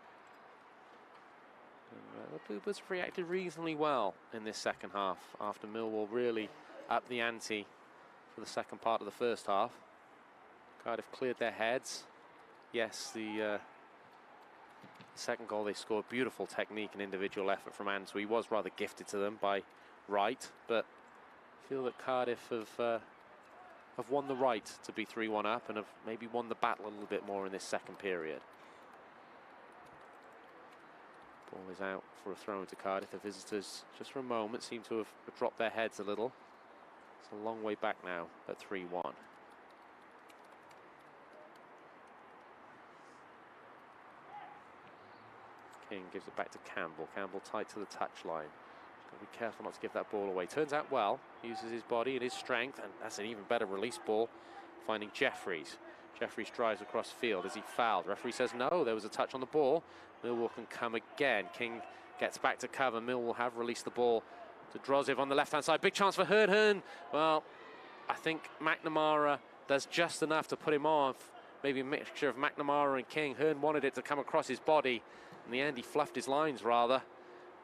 And, the Bluebirds reacted reasonably well in this second half after Millwall really upped the ante for the second part of the first half. Cardiff cleared their heads. Yes, the second goal they scored, beautiful technique and individual effort from Antwi. Was rather gifted to them by Wright, but I feel that Cardiff have won the right to be 3-1 up and have maybe won the battle a little bit more in this second period. Ball is out for a throw into Cardiff. The visitors, just for a moment, seem to have dropped their heads a little. It's a long way back now at 3-1. King gives it back to Campbell. Campbell tight to the touchline. Got to be careful not to give that ball away. Turns out well. Uses his body and his strength, and that's an even better release ball. Finding Jeffries. Jeffries drives across field. Is he fouled? Referee says no. There was a touch on the ball. Millwall can come again. King gets back to cover. Millwall have released the ball to Droziv on the left-hand side. Big chance for Hearn. Hearn. Well, I think McNamara does just enough to put him off. Maybe a mixture of McNamara and King. Hearn wanted it to come across his body. In the end, he fluffed his lines rather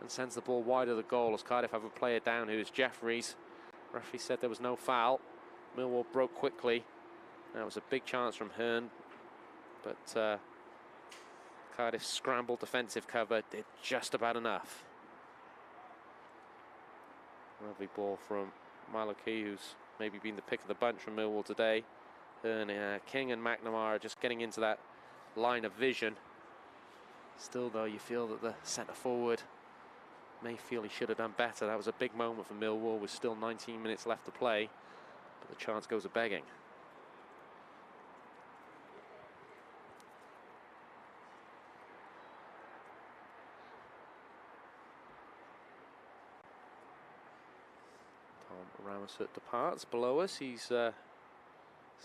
and sends the ball wide of the goal as Cardiff have a player down who is Jeffries. Referee said there was no foul. Millwall broke quickly. That was a big chance from Hearn, but Cardiff's scrambled defensive cover did just about enough. Lovely ball from Malaki, who's maybe been the pick of the bunch from Millwall today. Hearn, King and McNamara just getting into that line of vision. Still, though, you feel that the centre forward may feel he should have done better. That was a big moment for Millwall with still 19 minutes left to play, but the chance goes a-begging. Tom Ramasut departs below us. He's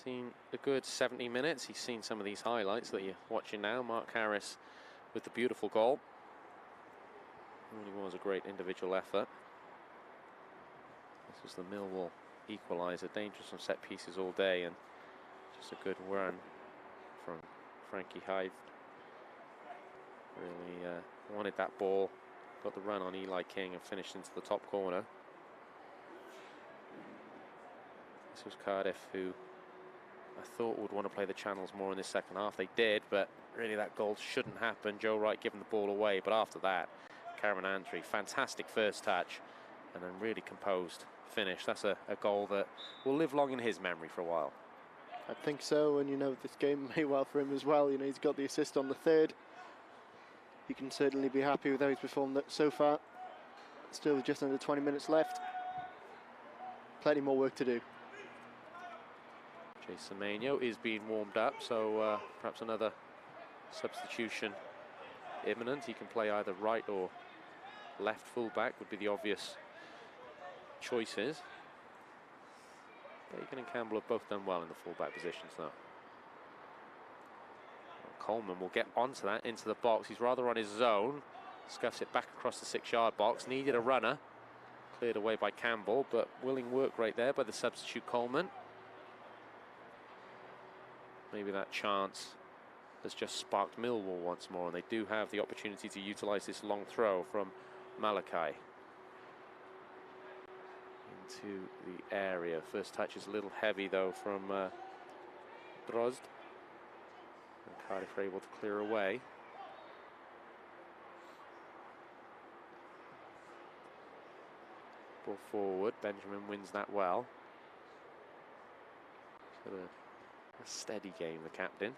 seen a good 70 minutes. He's seen some of these highlights that you're watching now. Mark Harris with the beautiful goal. Really was a great individual effort. This was the Millwall equaliser. Dangerous from set pieces all day, and just a good run from Frankie Hyde. Really wanted that ball, got the run on Eli King and finished into the top corner. This was Cardiff, who I thought would want to play the channels more in this second half. They did, but really that goal shouldn't happen. Joe Wright giving the ball away, but after that, Cameron Antwi, fantastic first touch, and then really composed finish. That's a goal that will live long in his memory for a while. I think so, and you know, this game may well for him as well. You know, he's got the assist on the third. He can certainly be happy with how he's performed so far. Still just under 20 minutes left. Plenty more work to do. Jason Semenyo is being warmed up, so perhaps another substitution imminent. He can play either right or left fullback would be the obvious choices. Bacon and Campbell have both done well in the fullback positions though. Coleman will get onto that, into the box. He's rather on his own. Scuffs it back across the 6-yard box. Needed a runner. Cleared away by Campbell, but willing work right there by the substitute Coleman. Maybe that chance has just sparked Millwall once more, and they do have the opportunity to utilise this long throw from Malachi. into the area. First touch is a little heavy though from Drozd. And Cardiff are able to clear away. Ball forward, Benjamin wins that well. So a steady game, the captain.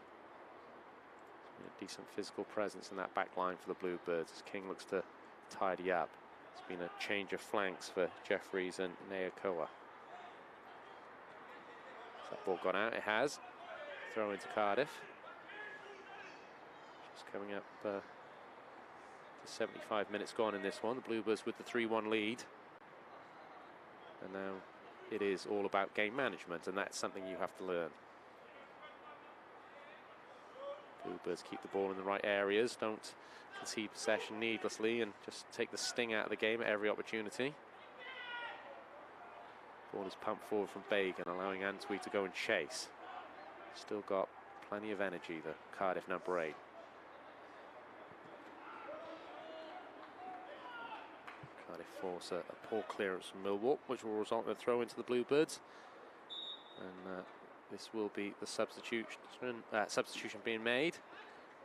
A decent physical presence in that back line for the Bluebirds as King looks to tidy up. It's been a change of flanks for Jeffries and Neakoa. Has that ball gone out? It has. Throw into Cardiff. Just coming up to 75 minutes gone in this one. The Bluebirds with the 3-1 lead. And now it is all about game management, and that's something you have to learn. Bluebirds keep the ball in the right areas, don't concede possession needlessly, and just take the sting out of the game at every opportunity. Ball is pumped forward from Bagan, allowing Antwi to go and chase. Still got plenty of energy, the Cardiff number 8. Cardiff force a poor clearance from Millwall, which will result in a throw into the Bluebirds. And this will be the substitution being made.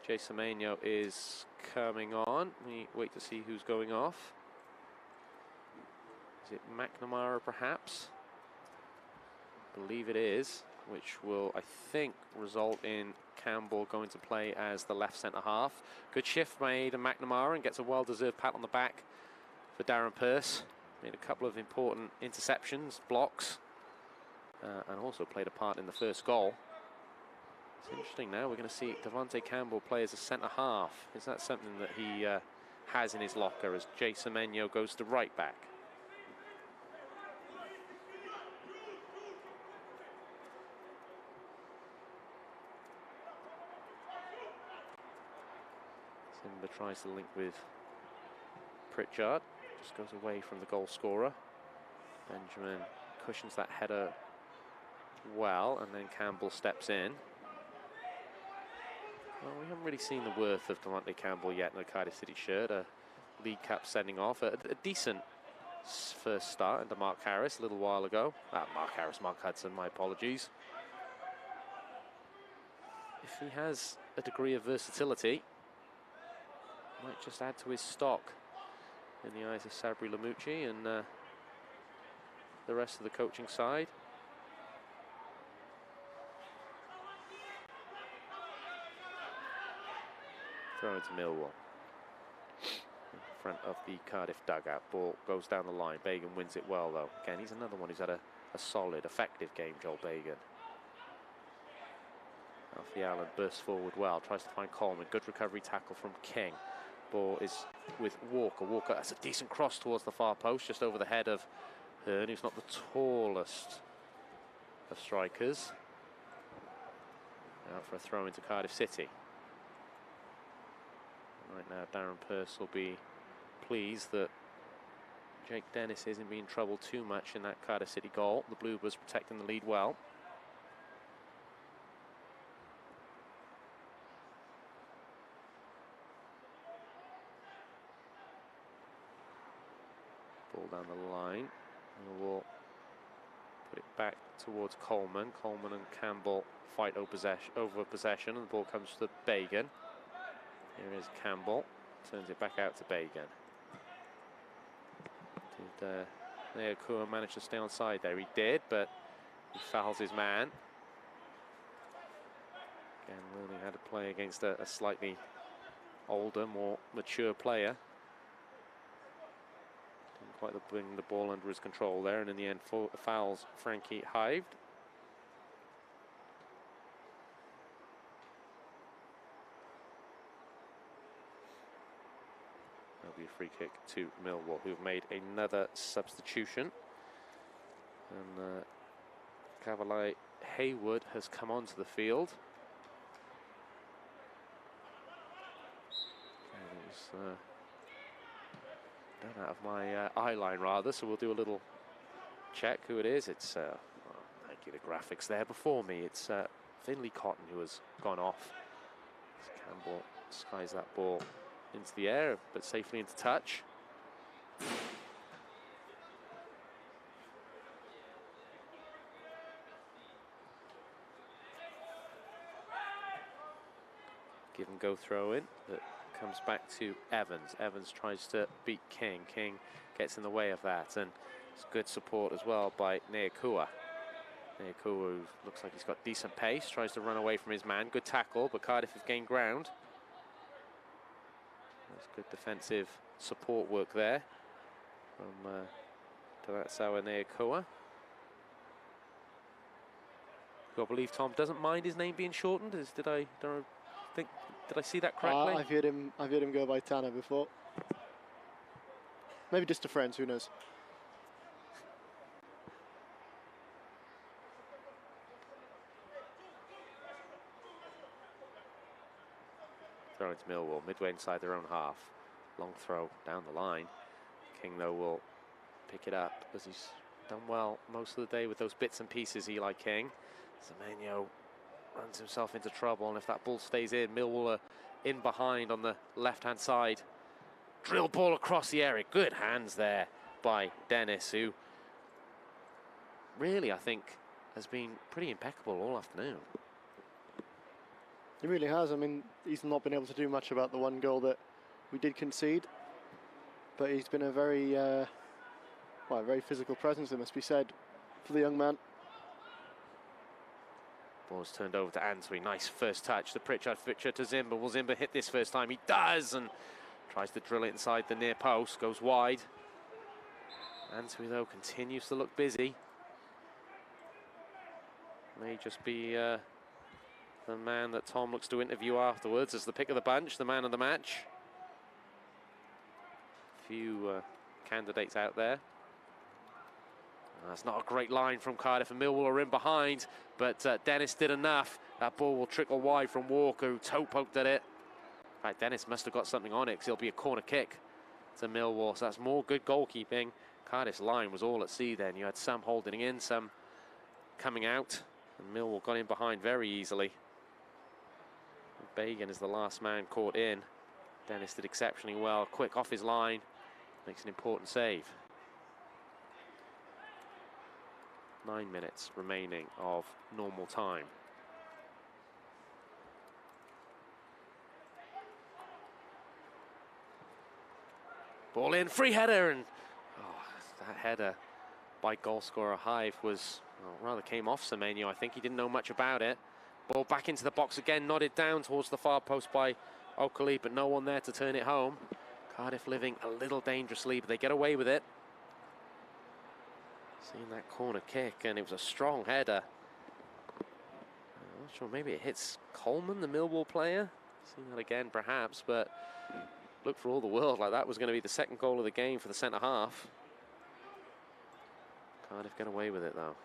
Jay Semenyo is coming on. We wait to see who's going off. Is it McNamara perhaps? I believe it is, which will, I think, result in Campbell going to play as the left centre half. Good shift made in McNamara and gets a well-deserved pat on the back for Darren Pearce. Made a couple of important interceptions, blocks. And also played a part in the first goal. It's interesting now, we're going to see Devontae Campbell play as a centre half. Is that something that he has in his locker as Jay Semenyo goes to right back? Simba tries to link with Pritchard, just goes away from the goal scorer. Benjamin cushions that header well, and then Campbell steps in. Well, we haven't really seen the worth of Devontae Campbell yet in a Cardiff City shirt. A League Cup sending off, a decent first start under Mark Harris a little while ago. Mark Hudson, my apologies. If he has a degree of versatility, might just add to his stock in the eyes of Sabri Lamucci and the rest of the coaching side. Throw into Millwall. In front of the Cardiff dugout. Ball goes down the line. Bagan wins it well, though. Again, he's another one who's had a solid, effective game, Joel Bagan. Alfie Allen bursts forward well. Tries to find Coleman. Good recovery tackle from King. Ball is with Walker. Walker, that's a decent cross towards the far post, just over the head of Hearn, who's not the tallest of strikers. Out for a throw into Cardiff City. Right now, Darren Pearce will be pleased that Jake Dennis isn't being troubled too much in that Cardiff City goal. The Bluebirds protecting the lead well. Ball down the line. We'll put it back towards Coleman. Coleman and Campbell fight over possession, and the ball comes to Bagan. Here is Campbell, turns it back out to Bagan. Did Neakoa manage to stay on side there? He did, but he fouls his man. Again, learning how to play against a slightly older, more mature player. Didn't quite bring the ball under his control there, and in the end fouls Frankie Hived. That'll be a free kick to Millwall, who've made another substitution. And Cavalai Haywood has come onto the field. It was done out of my eye line rather, so we'll do a little check who it is. It's, well, thank you, the graphics there before me. It's Finley Cotton who has gone off. Campbell skies that ball into the air, but safely into touch. Give and go throw in that comes back to Evans. Evans tries to beat King. King gets in the way of that, and it's good support as well by Neakua. Neakua looks like he's got decent pace, tries to run away from his man. Good tackle, but Cardiff have gained ground. That's good defensive support work there from Taratsawa Neakua. I believe Tom doesn't mind his name being shortened. Did I see that correctly? I've heard him go by Tanner before. Maybe just to friends, who knows? Throw into Millwall, midway inside their own half. Long throw down the line. King, though, will pick it up as he's done well most of the day with those bits and pieces, Eli King. Semenyo runs himself into trouble, and if that ball stays in, Millwall are in behind on the left-hand side. Drill ball across the area. Good hands there by Dennis, who really, I think, has been pretty impeccable all afternoon. He really has. I mean, he's not been able to do much about the one goal that we did concede, but he's been a very, very physical presence, it must be said, for the young man. Ball's turned over to Antwi. Nice first touch. The Pritchard fixture to Zimba. Will Zimba hit this first time? He does, and tries to drill it inside the near post. Goes wide. Antwi, though, continues to look busy. May just be the man that Tom looks to interview afterwards as the pick of the bunch, the man of the match. Few candidates out there. That's not a great line from Cardiff, and Millwall are in behind, but Dennis did enough. That ball will trickle wide from Walker, who toe poked at it. In fact, Dennis must have got something on it, because it'll be a corner kick to Millwall. So that's more good goalkeeping. Cardiff's line was all at sea then. You had some holding in, some coming out, and Millwall got in behind very easily. Bagan is the last man caught in. Dennis did exceptionally well. Quick off his line, makes an important save. 9 minutes remaining of normal time. Ball in, free header, and that header by goal scorer Hive was, rather came off Semenyo. I think he didn't know much about it. Ball back into the box again, nodded down towards the far post by Oakley, but no one there to turn it home. Cardiff living a little dangerously, but they get away with it. Seeing that corner kick, and it was a strong header. I'm not sure, maybe it hits Coleman, the Millwall player. Seeing that again, perhaps, but looked for all the world like that was going to be the second goal of the game for the centre half. Cardiff get away with it, though.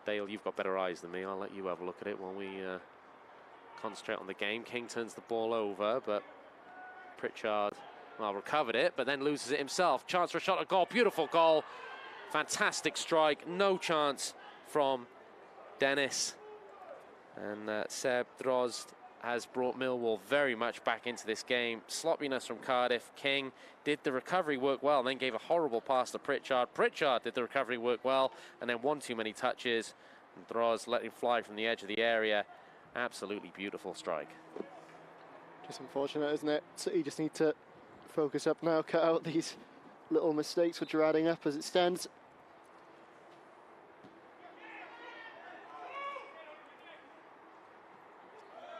Dale, you've got better eyes than me. I'll let you have a look at it while we concentrate on the game. King turns the ball over, but Pritchard, well, recovered it, but then loses it himself. Chance for a shot at goal. Beautiful goal. Fantastic strike. No chance from Dennis. And Seb Drozd has brought Millwall very much back into this game. Sloppiness from Cardiff. King did the recovery work well, and then gave a horrible pass to Pritchard. Pritchard did the recovery work well, and then one too many touches. And Drozd let him fly from the edge of the area. Absolutely beautiful strike. Just unfortunate, isn't it? So you just need to focus up now, cut out these little mistakes which are adding up as it stands.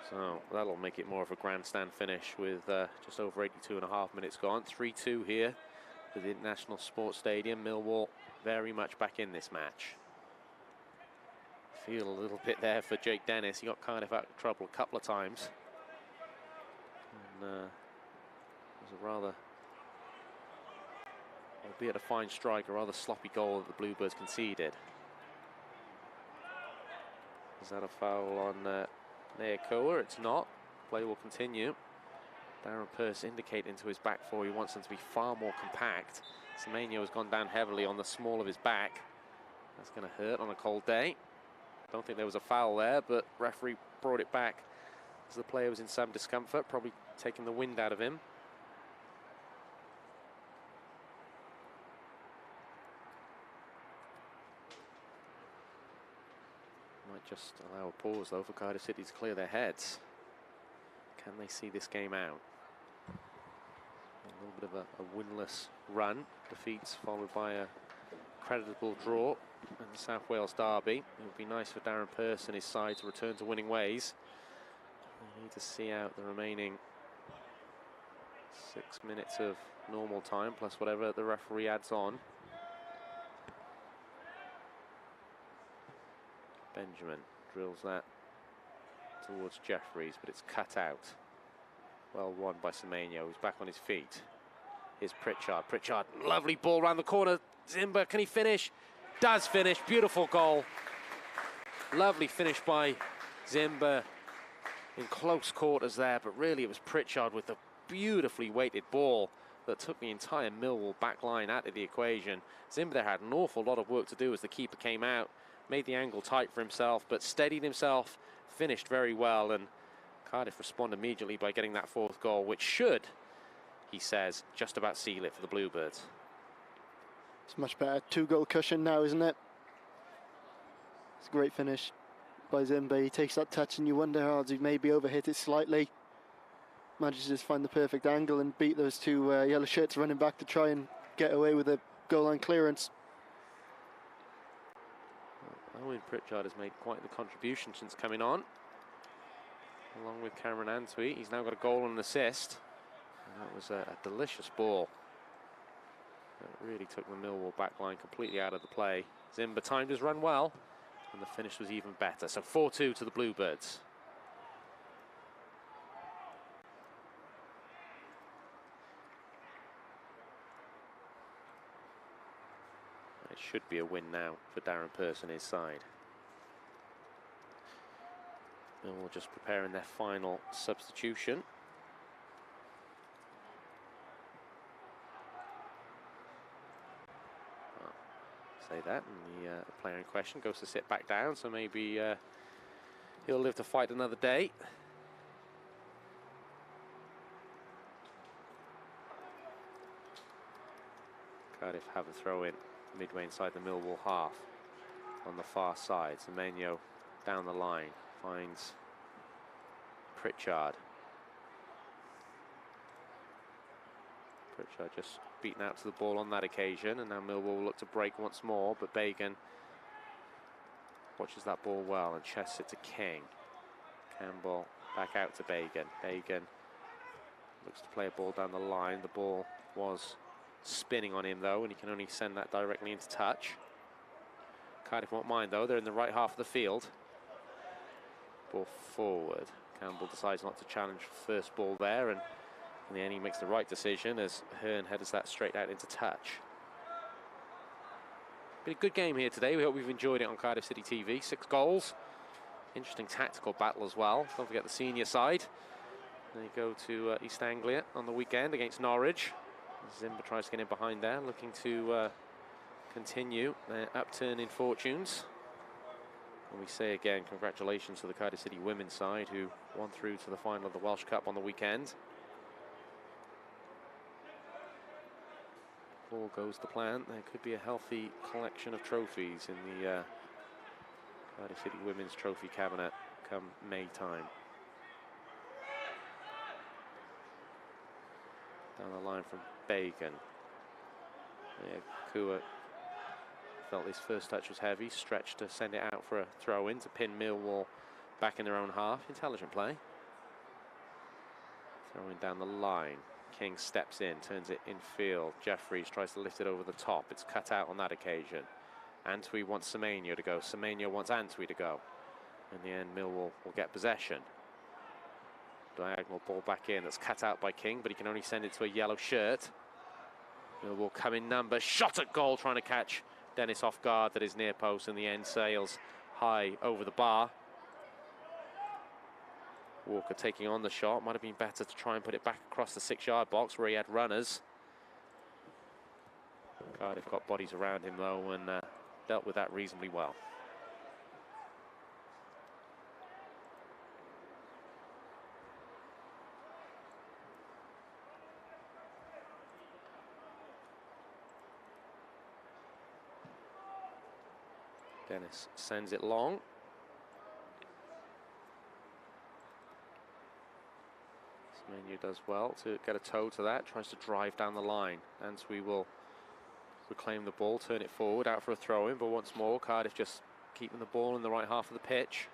So that'll make it more of a grandstand finish with just over 82.5 minutes gone. 3-2 here at the International Sports Stadium. Millwall very much back in this match. Feel a little bit there for Jake Dennis. He got Cardiff out of trouble a couple of times. And it was a rather, albeit a fine strike, a rather sloppy goal that the Bluebirds conceded. Is that a foul on Neakua? It's not. Play will continue. Darren Pearce indicating to his back four he wants them to be far more compact. Semenyo has gone down heavily on the small of his back. That's going to hurt on a cold day. Don't think there was a foul there, but referee brought it back as the player was in some discomfort, probably taking the wind out of him. Might just allow a pause though for Cardiff City to clear their heads. Can they see this game out? A little bit of a winless run. Defeats followed by a creditable draw in the South Wales derby. It would be nice for Darren Pearce and his side to return to winning ways. They need to see out the remaining 6 minutes of normal time, plus whatever the referee adds on. Benjamin drills that towards Jeffries, but it's cut out. Well won by Semenyo, who's back on his feet. Here's Pritchard. Pritchard, lovely ball round the corner. Zimba, can he finish? Does finish, beautiful goal. Lovely finish by Zimba in close quarters there, but really it was Pritchard with the beautifully weighted ball that took the entire Millwall back line out of the equation. Zimba there had an awful lot of work to do as the keeper came out, made the angle tight for himself, but steadied himself, finished very well, and Cardiff respond immediately by getting that fourth goal, which should, he says, just about seal it for the Bluebirds. It's much better. 2-goal cushion now, isn't it? It's a great finish by Zimba. He takes that touch and you wonder how he maybe overhit it slightly. Manages to just find the perfect angle and beat those two yellow shirts running back to try and get away with a goal line clearance. Owen Pritchard has made quite the contribution since coming on, along with Cameron Antwi. He's now got a goal and an assist. And that was a delicious ball. It really took the Millwall back line completely out of the play. Zimba timed his run well, and the finish was even better. So 4-2 to the Bluebirds. It should be a win now for Darren Pearce and his side. Millwall just preparing their final substitution. Say that, and the player in question goes to sit back down, so maybe he'll live to fight another day. Cardiff have a throw in midway inside the Millwall half on the far side. Semenyo down the line finds Pritchard. Pritchard just beaten out to the ball on that occasion, and now Millwall will look to break once more, but Bagan watches that ball well and chests it to King. Campbell back out to Bagan. Bagan looks to play a ball down the line. The ball was spinning on him though, and he can only send that directly into touch. Cardiff won't mind though, they're in the right half of the field. Ball forward. Campbell decides not to challenge first ball there, and in the end he makes the right decision as Hearn headers that straight out into touch. Been a good game here today. We hope we've enjoyed it on Cardiff City TV. 6 goals. Interesting tactical battle as well. Don't forget the senior side. They go to East Anglia on the weekend against Norwich. Zimba tries to get in behind there, looking to continue their upturn in fortunes. And we say again, congratulations to the Cardiff City women's side who won through to the final of the Welsh Cup on the weekend. If all goes to plan, there could be a healthy collection of trophies in the Cardiff City women's trophy cabinet come May time. Down the line from Bagan. Yeah, Kua felt his first touch was heavy, stretched to send it out for a throw-in to pin Millwall back in their own half. Intelligent play. Throwing down the line. King steps in, turns it infield. Jeffries tries to lift it over the top. It's cut out on that occasion. Antwi wants Semenyo to go. Semenyo wants Antwi to go. In the end, Millwall will get possession. Diagonal ball back in, that's cut out by King, but he can only send it to a yellow shirt. Millwall come in number, shot at goal, trying to catch Dennis off guard at his near post, in the end sails high over the bar. Walker taking on the shot. Might have been better to try and put it back across the 6-yard box where he had runners. Cardiff got bodies around him though and dealt with that reasonably well. Dennis sends it long. Menu does well to get a toe to that, tries to drive down the line, and we will reclaim the ball, turn it forward, out for a throw-in, but once more, Cardiff just keeping the ball in the right half of the pitch.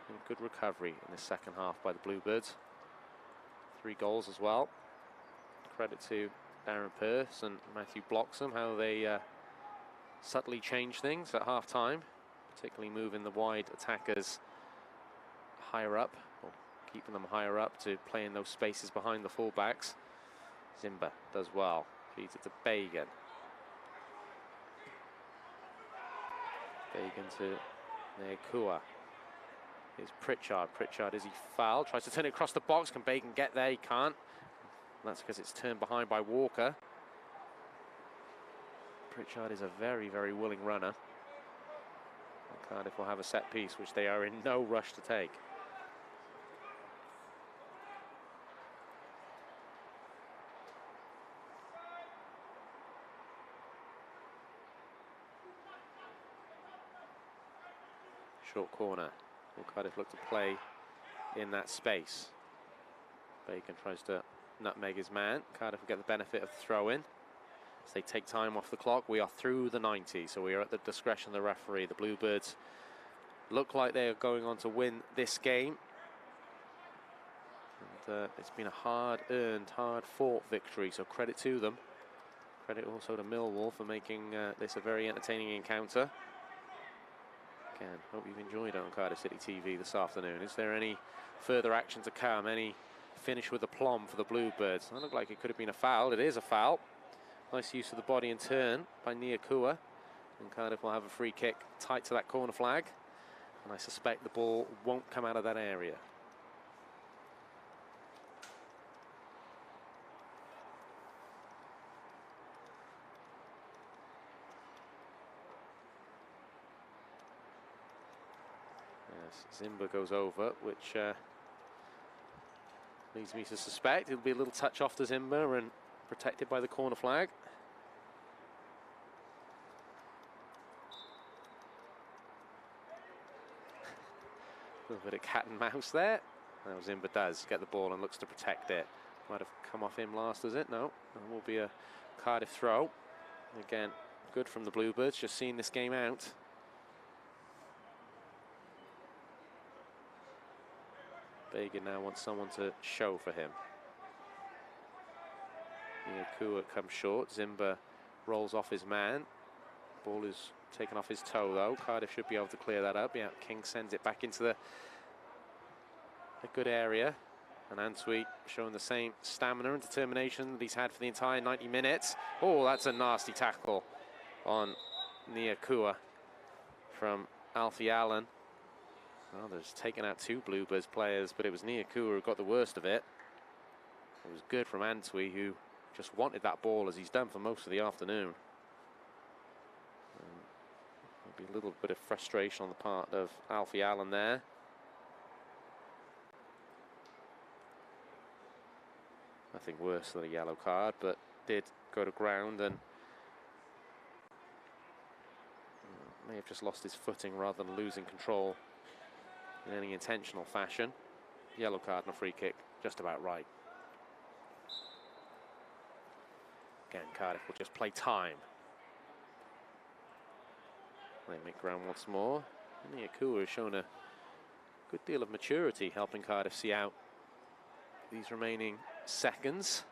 And good recovery in the second half by the Bluebirds. 3 goals as well. Credit to Darren Pearce and Matthew Bloxham, how they subtly change things at half-time, particularly moving the wide attackers higher up, or keeping them higher up to play in those spaces behind the fullbacks. Zimba does well, feeds it to Bagan. Bagan to Nekua. Here's Pritchard. Pritchard, is he fouled? Tries to turn it across the box. Can Bagan get there? He can't. That's because it's turned behind by Walker. Pritchard is a very, very willing runner. And Cardiff will have a set piece, which they are in no rush to take. Short corner. Will Cardiff look to play in that space? Bacon tries to nutmeg his man. Cardiff will get the benefit of the throw-in. As they take time off the clock, we are through the 90, so we are at the discretion of the referee. The Bluebirds look like they are going on to win this game. And it's been a hard-earned, hard-fought victory, so credit to them. Credit also to Millwall for making this a very entertaining encounter. Again, hope you've enjoyed it on Cardiff City TV this afternoon. Is there any further action to come? Any finish with aplomb for the Bluebirds? That looked like it could have been a foul. It is a foul. Nice use of the body and turn by Nekua. And Cardiff will have a free kick tight to that corner flag. And I suspect the ball won't come out of that area. Yes, Zimba goes over, which leads me to suspect it'll be a little touch off to Zimba and protected by the corner flag. A little bit of cat and mouse there. Now Zimba does get the ball and looks to protect it. Might have come off him last, does it? No. It will be a Cardiff throw. Again, good from the Bluebirds, just seeing this game out. Bagan now wants someone to show for him. Nekua comes short. Zimba rolls off his man. Ball is taken off his toe though. Cardiff should be able to clear that up. Yeah, King sends it back into a good area. And Antwi showing the same stamina and determination that he's had for the entire 90 minutes. Oh, that's a nasty tackle on Nekua from Alfie Allen. Well, there's taken out 2 Bluebirds players, but it was Nekua who got the worst of it. It was good from Antwi, who just wanted that ball, as he's done for most of the afternoon. Maybe a little bit of frustration on the part of Alfie Allen there. Nothing worse than a yellow card, but did go to ground and may have just lost his footing rather than losing control in any intentional fashion. Yellow card and a free kick, just about right. Again, Cardiff will just play time. They make ground once more. And Nekua has shown a good deal of maturity, helping Cardiff see out these remaining seconds.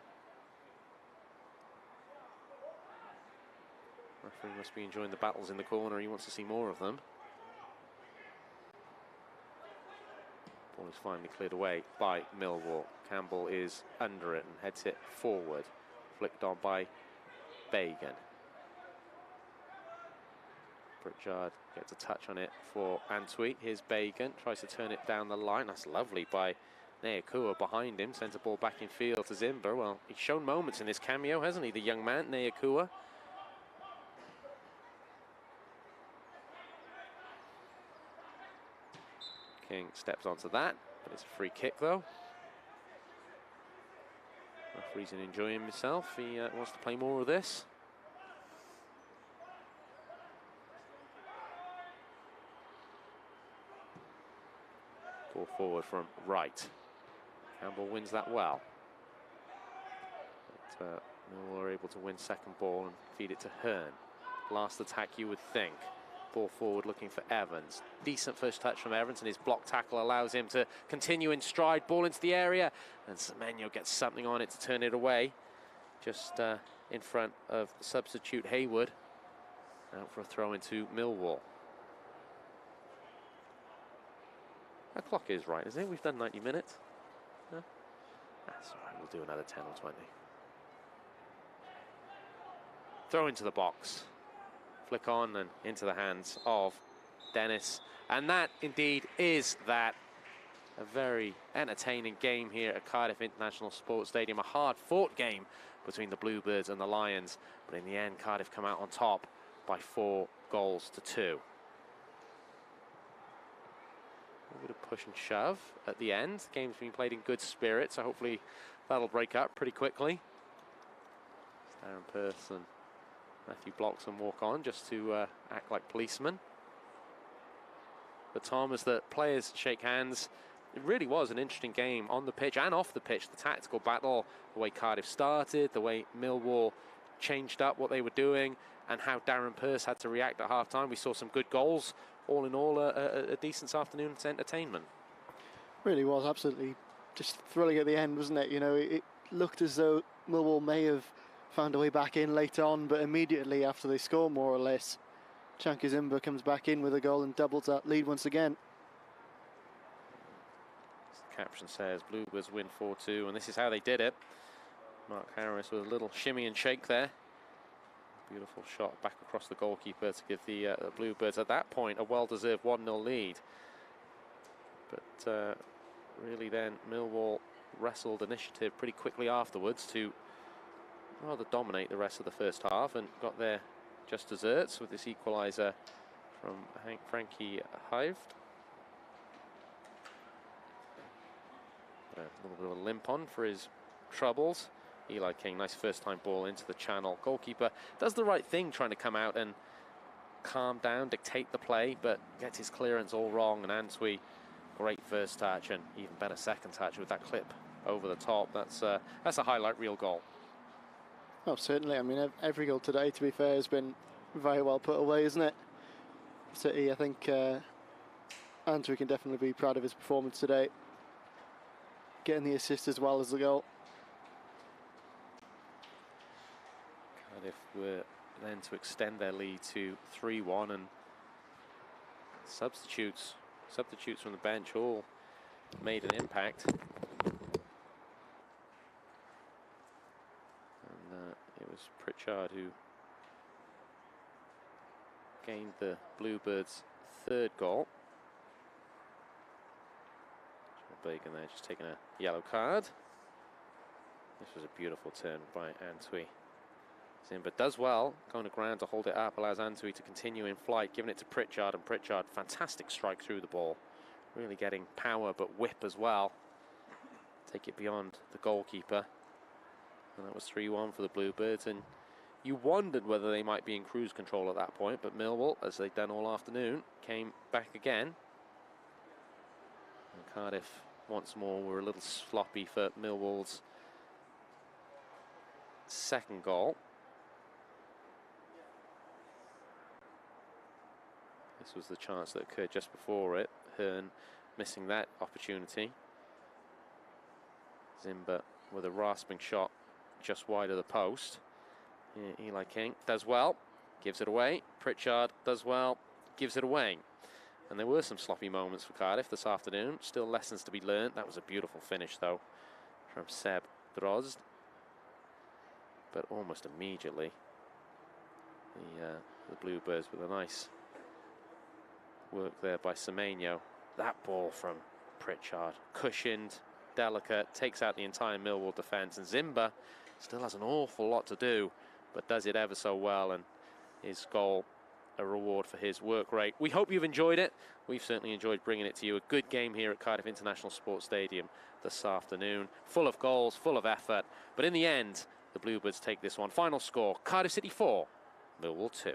Referee must be enjoying the battles in the corner. He wants to see more of them. Ball is finally cleared away by Millwall. Campbell is under it and heads it forward. Flicked on by Bagan. Pritchard gets a touch on it for Antwi. Here's Bagan, tries to turn it down the line. That's lovely by Nekua behind him. Sends the ball back in field to Zimba. Well, he's shown moments in this cameo, hasn't he, the young man, Nekua? King steps onto that, but it's a free kick though. Referee's enjoying himself. He wants to play more of this. Ball forward from Wright. Campbell wins that well. But Millwall are able to win second ball and feed it to Hearn. Last attack, you would think. Ball forward looking for Evans. Decent first touch from Evans, and his block tackle allows him to continue in stride. Ball into the area, and Semenyo gets something on it to turn it away. Just in front of substitute Hayward. Out for a throw into Millwall. That clock is right, isn't it? We've done 90 minutes. No? That's all right, we'll do another 10 or 20. Throw into the box. Flick on and into the hands of Dennis. And that indeed is that. A very entertaining game here at Cardiff International Sports Stadium. A hard-fought game between the Bluebirds and the Lions. But in the end, Cardiff come out on top by 4 goals to 2. A bit of push and shove at the end. The game's been played in good spirit, so hopefully that'll break up pretty quickly. Darren Pearce and Matthew Bloxham walk on just to act like policemen. But Tom, as the players shake hands, it really was an interesting game on the pitch and off the pitch. The tactical battle, the way Cardiff started, the way Millwall changed up what they were doing, and how Darren Pearce had to react at half-time. We saw some good goals. All in all, a decent afternoon's entertainment. Really was, absolutely just thrilling at the end, wasn't it? You know, it looked as though Millwall may have found a way back in later on, but immediately after they score, more or less, Chanka Zimba comes back in with a goal and doubles that lead once again. As the caption says, Bluebirds win 4-2, and this is how they did it. Mark Harris with a little shimmy and shake there. Beautiful shot back across the goalkeeper to give the Bluebirds at that point a well-deserved 1-0 lead. But really then Millwall wrestled initiative pretty quickly afterwards to rather dominate the rest of the first half and got their just desserts with this equaliser from Frankie Hived. A little bit of a limp on for his troubles. Eli King, nice first-time ball into the channel. Goalkeeper does the right thing, trying to come out and calm down, dictate the play, but gets his clearance all wrong. And Antwi, great first touch and even better second touch with that clip over the top. That's a highlight reel goal. Oh, certainly. I mean, every goal today, to be fair, has been very well put away, isn't it? City, I think Antwi can definitely be proud of his performance today. Getting the assist as well as the goal. Cardiff were then to extend their lead to 3-1, and substitutes from the bench all made an impact. And it was Pritchard who gained the Bluebirds' third goal. Bacon there just taking a yellow card. This was a beautiful turn by Antwi. Zimba does well, going to ground to hold it up, allows Antwi to continue in flight, giving it to Pritchard, and Pritchard, fantastic strike through the ball. Really getting power, but whip as well. Take it beyond the goalkeeper. And that was 3-1 for the Bluebirds, and you wondered whether they might be in cruise control at that point, but Millwall, as they've done all afternoon, came back again. And Cardiff, once more, were a little sloppy for Millwall's second goal. This was the chance that occurred just before it. Hearn missing that opportunity. Zimba with a rasping shot just wide of the post. Eli King does well, gives it away. Pritchard does well, gives it away. And there were some sloppy moments for Cardiff this afternoon. Still lessons to be learnt. That was a beautiful finish, though, from Seb Drozd. But almost immediately, the Bluebirds with a nice work there by Semenyo. That ball from Pritchard, cushioned, delicate, takes out the entire Millwall defence. And Zimba still has an awful lot to do, but does it ever so well. And his goal, a reward for his work rate. We hope you've enjoyed it. We've certainly enjoyed bringing it to you. A good game here at Cardiff International Sports Stadium this afternoon. Full of goals, full of effort. But in the end, the Bluebirds take this one. Final score, Cardiff City 4, Millwall 2.